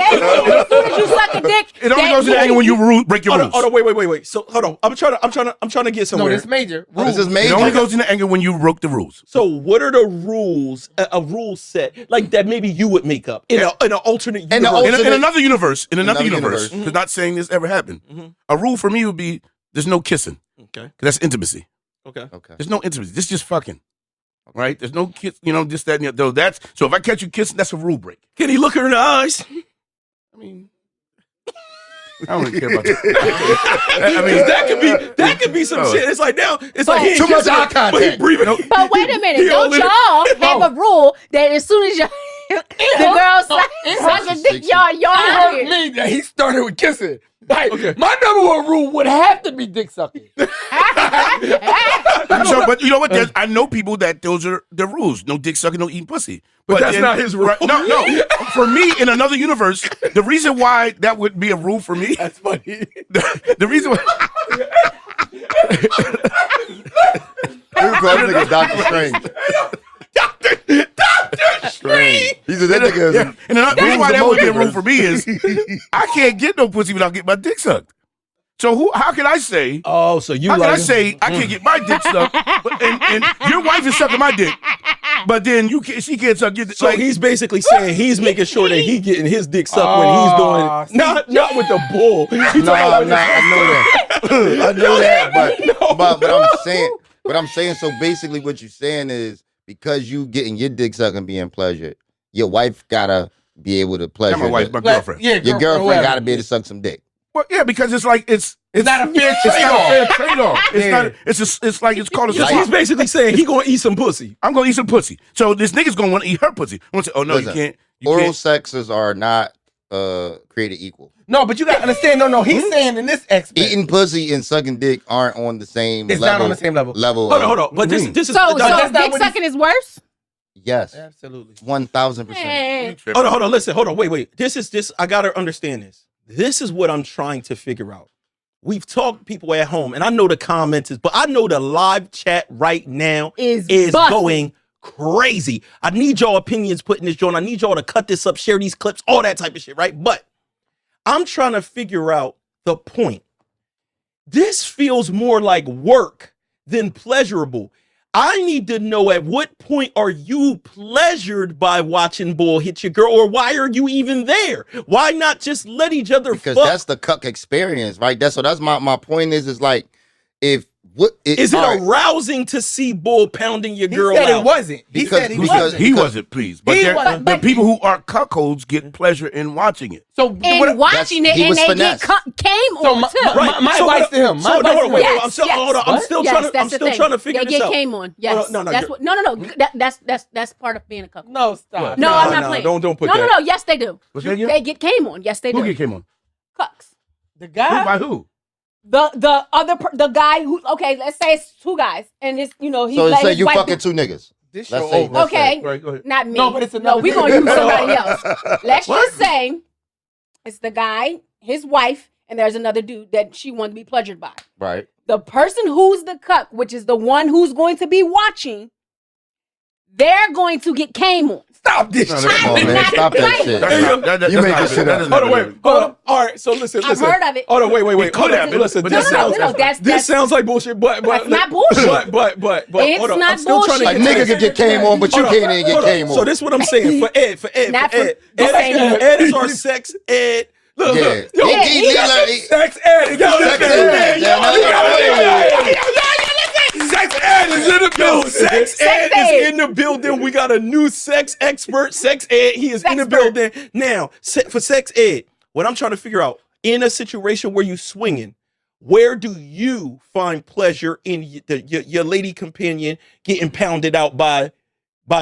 As soon as you suck a dick, it only that- goes into anger when you break your rules. Hold on, wait. So hold on. I'm trying to get No, somewhere. this major. This is It major. only goes into anger when you broke the rules. So what are the rules? A rule set like that maybe you would make up in an alternate universe. In the In another universe, Another because universe. not saying this ever happened, Mhm. a rule for me would be there's no kissing, Okay. because that's intimacy. Okay. Okay. There's no intimacy. This is just fucking, right? There's no kiss, this, that, and the other. That's so if I catch you kissing, that's a rule break. Can he look her in the eyes? I mean, I don't really care about that. I mean, that could be some Oh. shit. It's like now it's like he ain't Too much kissing eye her, but he contact. breathing. But wait a minute, He don't only- y'all have a rule that as soon as y'all girl sucking dick. Y'all It hurt me that he started with kissing. Like, my number one rule would have to be dick sucking. But you know what? I know people that those are the rules. No dick sucking, no eating pussy. But that's not his rule. Right, no. For me, in another universe, the reason why that would be a rule for me. That's funny. The reason why. You call that nigga Dr. Strange. Doctor Strange. He said that nigga. Yeah. And the reason why that would be a rule for me is I can't get no pussy without getting my dick sucked. So how can I say? Oh, so you? How can I say I can't get my dick sucked, and your wife is sucking my dick, but then she can't suck your dick? So he's basically saying he's making sure that he getting his dick sucked when he's doing not with the bull. No, I know that. I know that, but I'm saying so basically what you're saying is because you getting your dick sucked and being pleasured, your wife gotta be able to pleasure. Not my wife, my girlfriend. Yeah, your girlfriend gotta be able to suck some dick. Well, yeah, because it's like it's not a fair It's not a fair trade-off. trade-off. It's not. It's like it's called a. So he's basically saying he gonna eat some pussy. I'm gonna eat some pussy. So this nigga's gonna want to eat her pussy. I'm gonna say, oh no, Listen, you can't. Oral sexes are not created equal. No, but you gotta understand. No, he's saying in this aspect, Eating pussy and sucking dick aren't on the same it's level. not on the same level. Hold on. But this is So that's not dick what sucking is worse? Yes. Absolutely. 1000%. Hey. Hold on. Listen. Hold on. Wait. This is this. I gotta understand this. This is what I'm trying to figure out. We've talked to people at home, and I know the comments is, but I know the live chat right now is going crazy. I need y'all opinions put in this joint. I need y'all to cut this up, share these clips, all that type of shit, right? But I'm trying to figure out the point. This feels more like work than pleasurable. I need to know at what point are you pleasured by watching bull hit your girl, or why are you even there? Why not just let each other Because fuck? that's the cuck experience, right? That's my point is like if Is it arousing to see bull pounding your girl He said out? it wasn't. He Because- said he because- wasn't. He wasn't pleased, but He there- wasn't. the people who are cuckolds get pleasure in watching it. So And watching it, he and was they finessed. came So on my- too. my- my advice to him. So, no, hold on, wait, Yes, I'm still, yes. hold on. I'm still Yes, trying to. that's I'm the still thing. trying to figure this out. Came on. Yes. Hold on, no, That's what. No. That's part of being a couple. No, stop. No, I'm not no, playing. don't put no, that. No. Yes, they do. What's that again? They get came on. Yes, they Who do. came on? Cucks. The Who, guy. by who? The guy who, okay, let's say it's two guys, and it's he's So like say his you wife fucking two niggas. This Let's show say- over. let's say. Okay, Right, go ahead. not me. No, but it's another we're gonna thing. use somebody else. Let's just say it's the guy, his wife, and there's another dude that she wanted to be pleasured by. Right. The person who's the cuck, which is the one who's going to be watching, they're going to get came on. Stop this No, shit. Come on, man. Stop that shit. That's not- that- You that's make not this it. shit That up. doesn't Hold on, happen. wait. Hold on. All right, so listen. I've heard of it. Hold on, wait. could Hold on, happen, listen, but this that's sounds not- this sounds like bullshit, but That's not bullshit. But It's hold on. not I'm still trying to Like get to nigga this. could get came on, but you Hold on, can't even get hold on. came on. So this is what I'm saying for Ed. Not for Ed the is our sex ed. Look, Yeah. look. Yo, He got it. sex ed. Yo, Sex listen. ed. Yo, sex ed is in the building. Sex ed is in the building. We got a new sex expert, sex ed. He is in the building now. For sex ed, what I'm trying to figure out in a situation where you swinging, where do you find pleasure in your lady companion getting pounded out by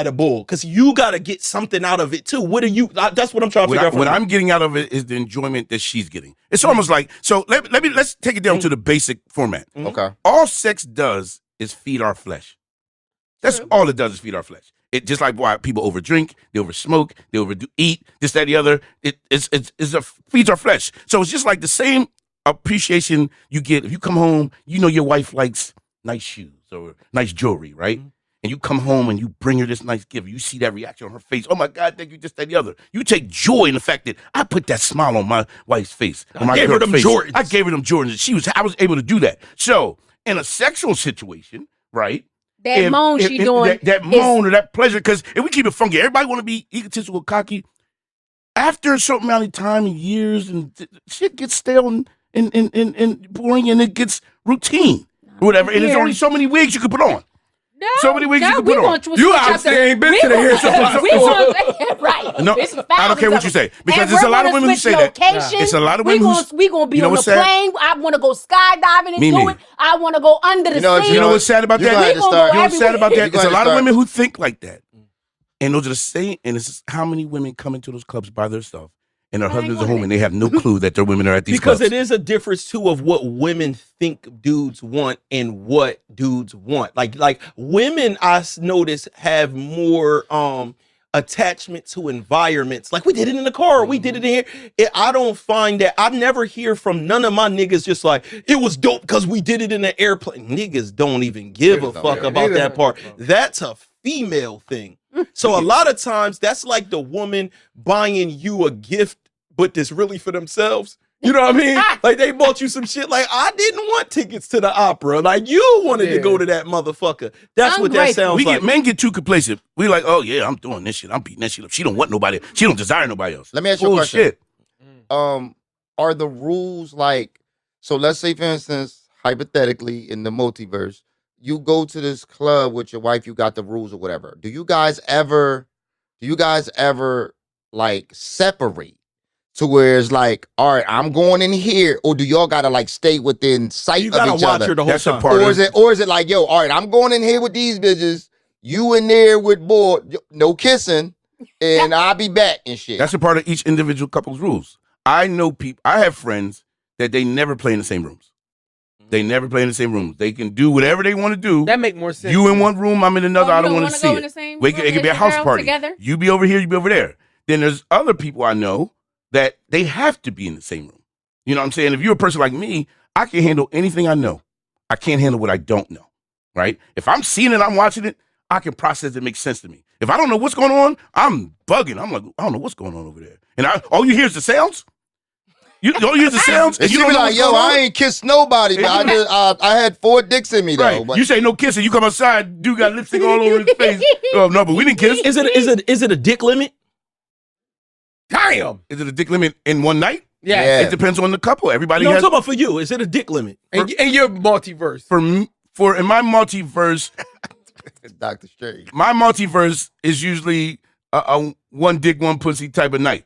the bull? Because you got to get something out of it too. What are you? That's what I'm trying to figure out. What I'm getting out of it is the enjoyment that she's getting. It's almost like, so let's take it down to the basic format. Okay. All sex does is feed our flesh. That's all it does is feed our flesh. It just like why people overdrink, they oversmoke, they overdo eat, this, that, the other. It's feeds our flesh. So it's just like the same appreciation you get if you come home, you know your wife likes nice shoes or nice jewelry, right? And you come home and you bring her this nice gift. You see that reaction on her face. Oh my God, thank you, this, that, the other. You take joy in the fact that I put that smile on my wife's face. On my gave her girl's them face. Jordans. I gave her them Jordans. I was able to do that. So in a sexual situation, right? That moan she doing. That moan or that pleasure, because if we keep it funky, everybody want to be egotistical, cocky. After a certain amount of time and years, and shit gets stale and boring, and it gets routine or whatever. And there's only so many wigs you can put on. No, So many wigs you can put on. You obviously ain't been to the hair supply. Right. No, It's I don't care what you say, because there's a lot of women who say that. It's a lot of women who we gonna be you know on the what's sad? plane. I want to go skydiving and Mimi. do it. I want to go under the sea. You know what's sad about You that? gonna have to start- You know what's sad about You that? There's gonna a lot of start- women who think like that. And those are the same. And it's how many women come into those clubs by themselves, and their I ain't husbands are going home, and they have no clue that their women are at these Because clubs. it is a difference too of what women think dudes want and what dudes want. Like women, I notice, have more attachment to environments. Like we did it in the car, we did it in here. I don't find that. I never hear from none of my niggas just like it was dope because we did it in the airplane. Niggas don't even give a fuck about that part. That's a female thing. So a lot of times that's like the woman buying you a gift, but that's really for themselves. You know what I mean? Like they bought you some shit. Like I didn't want tickets to the opera. Like you wanted to go to that motherfucker. That's what that sounds like. Men get too complacent. We like, oh yeah, I'm doing this shit. I'm beating that shit up. She don't want nobody. She don't desire nobody else. Let me ask you a question. Shit. Are the rules like, so let's say for instance, hypothetically in the multiverse, you go to this club with your wife, you got the rules or whatever. Do you guys ever like separate to where it's like, all right, I'm going in here, or do y'all gotta like stay within sight You of gotta each watch other? her the whole That's a time. part Or is it like, yo, all right, I'm going in here with these bitches, you in there with boy, no kissing, and I'll be back and shit. That's a part of each individual couple's rules. I know people. I have friends that they never play in the same rooms. They never play in the same rooms. They can do whatever they want to do. That make more sense. You in one room, I'm in another. I don't want to see it. It could be a house party. Together? You be over here, you be over there. Then there's other people I know that they have to be in the same room. You know what I'm saying? If you're a person like me, I can handle anything I know. I can't handle what I don't know, right? If I'm seeing it, I'm watching it, I can process it, make sense to me. If I don't know what's going on, I'm bugging. I'm like, I don't know what's going on over there. And all you hear is the sounds. All you hear is the sounds. And you be like, yo, I ain't kissed nobody, but I had 4 dicks in me though. Right. But You say no kissing, you come outside, dude got lipstick all over his face. Oh no, but we didn't kiss. Is it a dick limit? Damn. Is it a dick limit in one night? Yeah. It depends on the couple. Everybody No, I'm has. talking about for you. Is it a dick limit? And your multiverse. For in my multiverse, Dr. Strange. my multiverse is usually a one dick, one pussy type of night.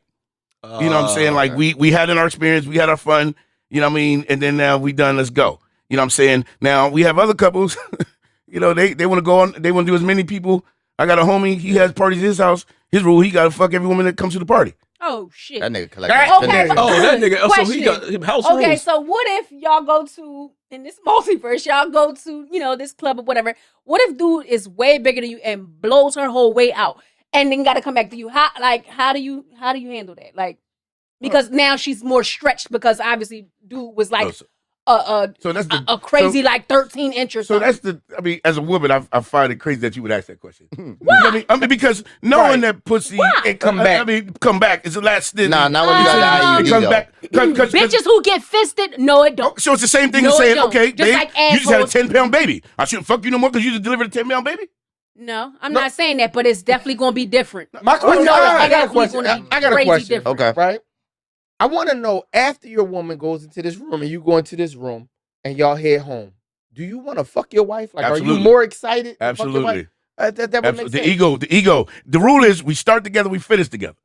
You know what I'm saying? Like we had in our experience, we had our fun, you know what I mean? And then now we done, let's go. You know what I'm saying? Now we have other couples, you know, they want to go on, they want to do as many people. I got a homie, he has parties at his house. His rule, he got to fuck every woman that comes to the party. Oh shit. That nigga collect. Okay. Oh, that nigga. So he Question. got house Okay, rules. so what if y'all go to, in this multiverse, y'all go to, this club or whatever. What if dude is way bigger than you and blows her whole way out and then got to come back to you? How do you handle that? Like, because now she's more stretched because obviously dude was like So that's a crazy like 13 inch or So something. I mean, as a woman, I find it crazy that you would ask that question. Why? I mean, because knowing that pussy, It come back. I mean, come back. It's the last stint. Nah, not when you got It the comes IUD back. Bitches who get fisted, no it don't. So it's the same thing No, as it saying, don't. okay, Just babe, like you just had a assholes. 10-pound baby. I shouldn't fuck you no more because you just delivered a 10-pound baby? No, I'm not saying that, but it's definitely gonna be different. My question, no, I it's got a definitely question. gonna be I got a crazy question. different. Okay. Right? I want to know, after your woman goes into this room and you go into this room and y'all head home, do you want to fuck your wife? Like, are Absolutely. you more excited? to fuck your wife? Absolutely. That would make The sense. ego. The rule is we start together, we finish together.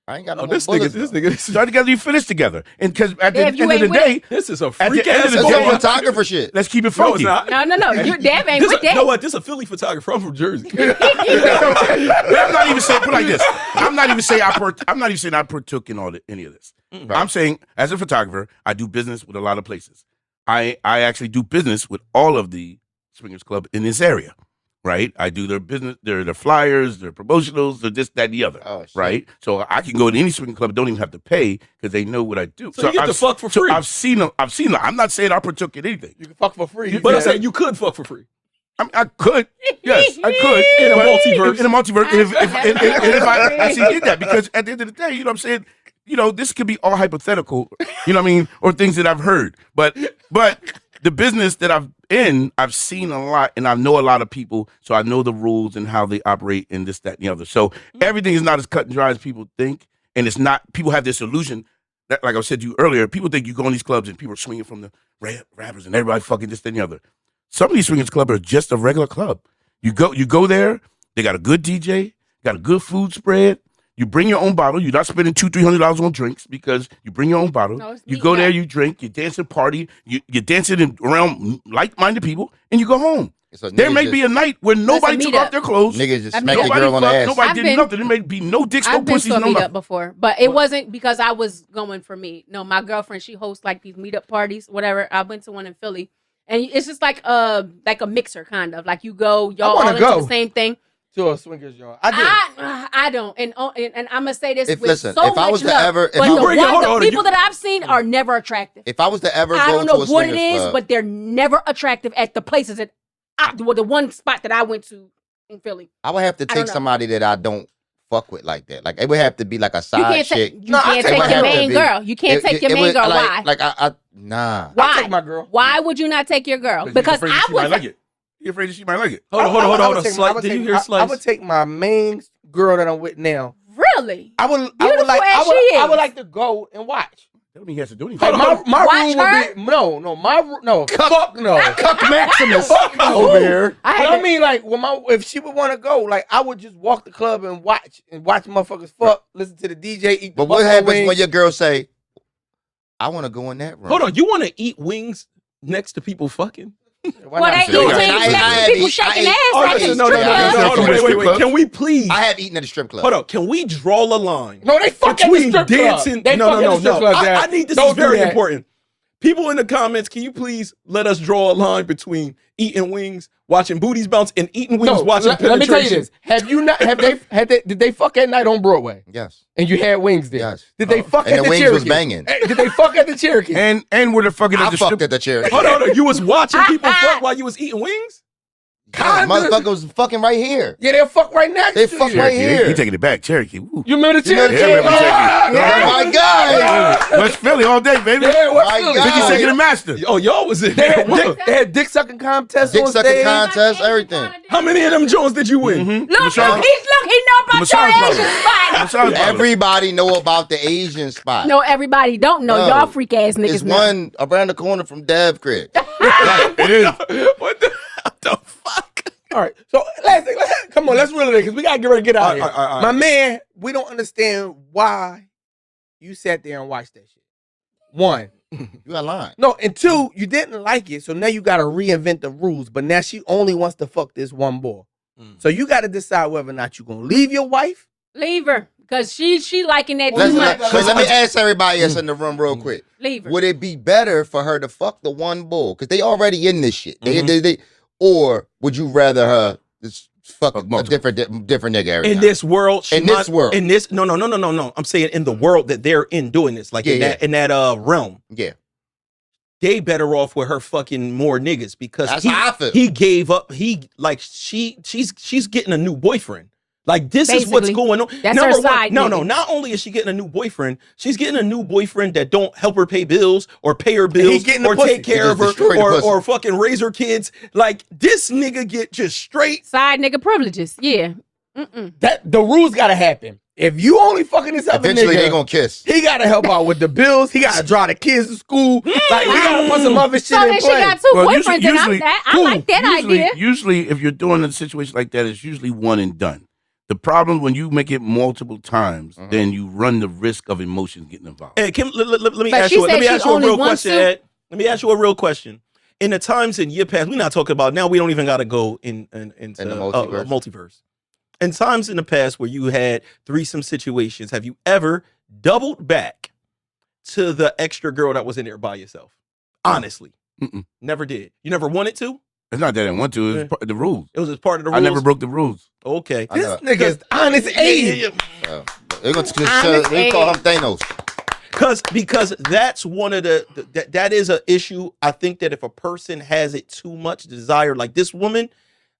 I ain't got no Oh, more this bullets, nigga, though. Start together, you finish together. And because at the If end you of the ain't with day, this is a At the freak end ass of the That's day- some boy. photographer shit. let's keep it No, it's funky. not. No. You Dev ain't with You know that. what? This is a Philly photographer. I'm from Jersey. But I'm not even saying, put it like this. I'm not even saying I partook in any of this. I'm saying, as a photographer, I do business with a lot of places. I actually do business with all of the swingers club in this area, right? I do their business, their flyers, their promotionals, their this, that, and the other, Oh, shit. right? So I can go to any swinging club, don't even have to pay because they know what I do. So you get to fuck for free. I've seen them. I'm not saying I partook in anything. You can fuck for free. But I'm saying you could fuck for free. I mean, I could, yes, I could In a but- multiverse. In a multiverse, and if I actually did that, because at the end of the day, you know what I'm saying, this could be all hypothetical, you know what I mean, or things that I've heard, but the business that I've seen a lot, and I know a lot of people, so I know the rules and how they operate and this, that, and the other. So everything is not as cut and dry as people think, and it's not. People have this illusion that, like I said to you earlier, people think you go in these clubs and people are swinging from the rappers and everybody fucking this, that, and the other. Some of these swingers clubs are just a regular club. You go there, they got a good DJ, got a good food spread. You bring your own bottle. You're not spending $200-300 on drinks because you bring your own bottle. No, it's You neat, go there, yeah. you drink, you dance and party, you're dancing around like-minded people, and you go home. So There may niggas be a night when nobody took off meetup. their clothes. Niggas just I smack mean, your Nobody girl on the fucked, ass. nobody I've did been- nothing. There may be no dicks, no I've been pussies, to a no meetup nothing. before, but it wasn't because I was going for me. No, my girlfriend, she hosts like these meetup parties, whatever. I went to one in Philly, and it's just like a mixer kind of like you go, y'all wanna all into go. the same thing. To a swingers joint. I don't, and I'm gonna say this If- with listen, so if I much was to love, ever- if but I- the, Bring it, hold on, people you- that I've seen are never attractive. If I was to ever I go don't to know a what it swingers is, club, but they're never attractive at the places that the one spot that I went to in Philly. I would have to I don't take know. somebody that I don't fuck with like that. Like it would have to be like a You side can't chick. take you No, I can't take take my your girl. main girl. You can't take your main would- girl. like, Why? Like nah. Why? I take my girl. Why would you not take your girl? Because You're afraid I that she might would. like it. You're afraid that she might like it. Hold on. I would take- I Slice. would Did you take- hear I Slice? would take my main girl that I'm with now. Really? I would Beautiful like. as I she is. would like to go and watch. That don't mean he has to do anything. Like my Watch room her? would be fuck no. Cuck Maximus Fuck no. over here. But I mean, like, if she would want to go, like, I would just walk the club and watch motherfuckers fuck, listen to the DJ, eat. But the what buffalo happens wings. when your girl say, "I want to go in that room"? Hold on. You want to eat wings next to people fucking? Why Well, not? they So eat you wings got- next I to people ate- shaking I ate- ass Oh, like no, it's no, no, strip no, club. no, no, Hold on, strip wait. club. Can we please? I have eaten at a strip club. Hold on. Can we draw a line? No, they fuck at the Between strip dancing, club. They fuck at the strip club, I Dad. need this Don't is do very that. important. People in the comments, can you please let us draw a line between eating wings, watching booties bounce, and eating wings, watching let penetration? me tell you this: did they fuck at night on Broadway? Yes. And you had wings there. Yes. Did they fuck And at the the wings Cherokee? was banging. Did they fuck at the Cherokee? And we're the fucking I at the fucked strip. at the chair. Hold on. You was watching people fuck while you was eating wings? Yeah, motherfucker was fucking right here. Yeah, they'll fuck right now. They fuck right Cherokee. here. He taking it back, Cherokee. Woo. You remember the You know the Cherokee? Cherokee? Oh my God. West Philly all day, baby. Yeah, West My Philly. God. 52nd and Master. Oh, y'all was in They there. had, they had dick sucking contests Dick on sucking stage. contest, everything. How many of them Jones did you win? Look, he know about massage your parlor. Asian spot. Massage parlor. Everybody know about the Asian spot. No, everybody don't know. No. Y'all freak ass niggas It's know. one around the corner from Dev Crib. It is. What the fuck? All right, so come on, let's reel it in because we gotta get ready to get out of here. All right. My man, we don't understand why you sat there and watched that shit. One, You got lying. no, and two, you didn't like it, so now you gotta reinvent the rules. But now she only wants to fuck this one boy, so you gotta decide whether or not you gonna leave your wife. Leave her, cause she liking that too Let much. me ask everybody else in the room real quick. Leave her. Would it be better for her to fuck the one bull? Because they already in this shit. Mm-hmm. They, or would you rather her just fuck a multiple. different nigga every In time? this world, In this world. in this, no. I'm saying in the world that they're in doing this, like Yeah, in that realm, Yeah. they better off with her fucking more niggas because That's how I feel. he gave up. She's getting a new boyfriend. Like this is what's Basically, going on. that's Number her side No. nigga. Not only is she getting a new boyfriend, she's getting a new boyfriend that don't help her pay bills or pay her he bills getting the or pussy. take care He of just her destroyed the pussy. or fucking raise her kids. Like this nigga get just straight. Side nigga privileges. Yeah. That the rules gotta happen. If you only fucking this other Eventually nigga, they gonna kiss. he gotta help out with the bills. He gotta drive the kids to school. Like we gotta put some other shit So in then she place. got two boyfriends, and I like that idea. Usually, if you're doing a situation like that, it's usually one and done. The problem when you make it multiple times, then you run the risk of emotions getting involved. Hey, Kim, let me But ask she you. Let said me she ask you a only real wants question, to. Ed. Let me ask you a real question. In the times in year past, we're not talking about now. We don't even got to go into In the multiverse. multiverse. In times in the past where you had threesome situations, have you ever doubled back to the extra girl that was in there by yourself? Honestly, Mm-mm. never did. You never wanted to. It's not that I didn't want to. It's part of the rules. It was just part of the I rules. never broke the rules. Okay. I know. This nigga's honest age. They're gonna they call him Thanos. Because that's one of that is an issue. I think that if a person has it too much desire, like this woman,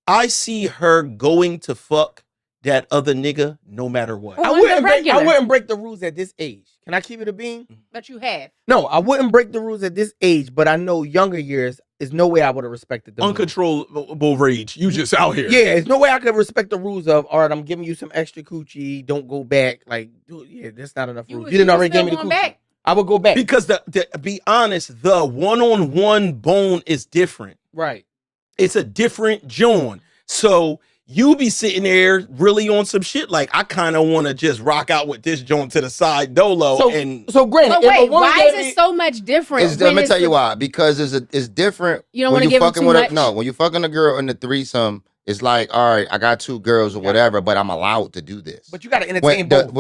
I see her going to fuck that other nigga no matter what. Who I wants wouldn't, the break, I regular? wouldn't break the rules at this age. Can I keep it a bean? But you have. No, I wouldn't break the rules at this age, but I know younger years, there's no way I would have respected them. Uncontrollable rage. You just out here. Yeah, there's no way I could respect the rules of, all right, I'm giving you some extra coochie, don't go back. Like, dude, yeah, that's not enough rules. You didn't already give me the coochie. Back? I would go back. Because be honest, the one-on-one bone is different. Right. It's a different John. So you be sitting there really on some shit like I kind of want to just rock out with this joint to the side dolo. So granted, But wait, why is it so much different? Let me tell you why. Because it's different. You don't want to give them too much? No, when you fucking a girl in the threesome, it's like, all right, I got 2 girls or whatever, but I'm allowed to do this. But you got to entertain both.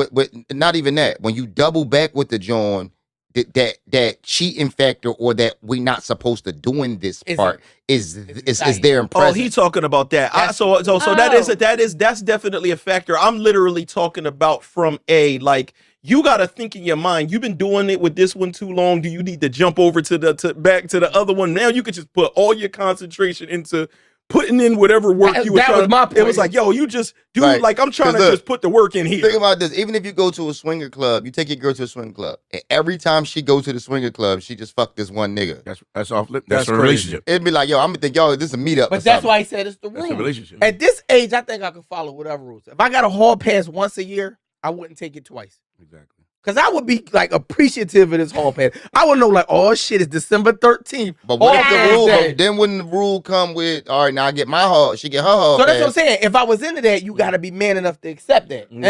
Not even that. When you double back with the joint, that cheating factor or that we not supposed to doing this part is there in present. Oh, he talking about that. So that's definitely a factor. I'm literally talking about from like you got to think in your mind. You've been doing it with this one too long. Do you need to jump over back to the other one? Now you could just put all your concentration into putting in whatever work you were trying. Was my point. It was like, yo, you just do like I'm trying to just put the work in here. Think about this. Even if you go to a swinger club, you take your girl to a swinger club, and every time she goes to the swinger club, she just fuck this one nigga. That's off. That's a relationship. It'd be like, yo, I'm gonna think, yo, this is a meetup. But that's why he said it's the rule. That's a relationship. At this age, I think I can follow whatever rules. If I got a hall pass once a year, I wouldn't take it twice. Exactly. Because I would be like appreciative of this hall pass. I would know like, oh shit, it's December 13th. But what if the rule? But then wouldn't the rule come with, all right, now I get my hall, she get her hall. So that's what I'm saying. If I was into that, you got to be man enough to accept that. And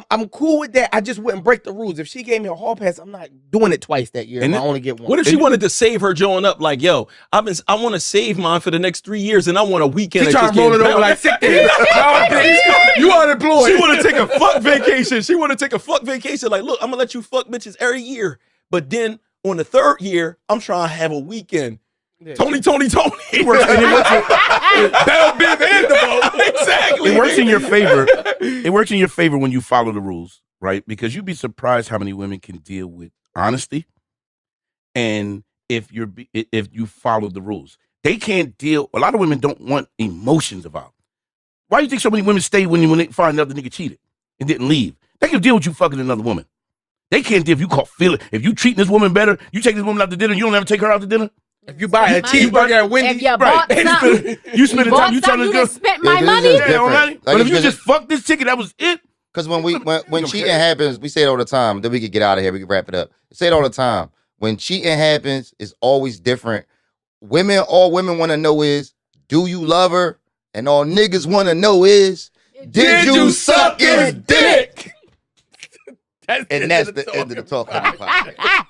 I'm cool with that. I just wouldn't break the rules. If she gave me a hall pass, I'm not doing it twice that year. And I only get one. What if she wanted to save her joint up? Like, yo, I want to save mine for the next 3 years, and I want a weekend. She trying to roll it over like sick days. You unemployed. She want to take a fuck vacation. Like, look, I'm gonna let you fuck bitches every year, but then on the 3rd year, I'm trying to have a weekend. Yeah. Tony. Bell, Biv, and the exactly. It works in your favor. It works in your favor when you follow the rules, right? Because you'd be surprised how many women can deal with honesty, and if you follow the rules, they can't deal. A lot of women don't want emotions about. Why do you think so many women stay when they find another nigga cheated and didn't leave? They can deal with you fucking another woman. They can't deal if you call feeling. If you treating this woman better, you take this woman out to dinner, you don't ever take her out to dinner. If you buy a cheeseburger at Wendy's, you bought something, you spend the time you telling this girl. You spent my money. But if you just fuck this chicken, that was it. Because when cheating happens, we say it all the time. Then we can get out of here. We can wrap it up. We say it all the time. When cheating happens, it's always different. All women want to know is, do you love her? And all niggas want to know is, did you suck his dick? And that's the end of the Talkheavy podcast.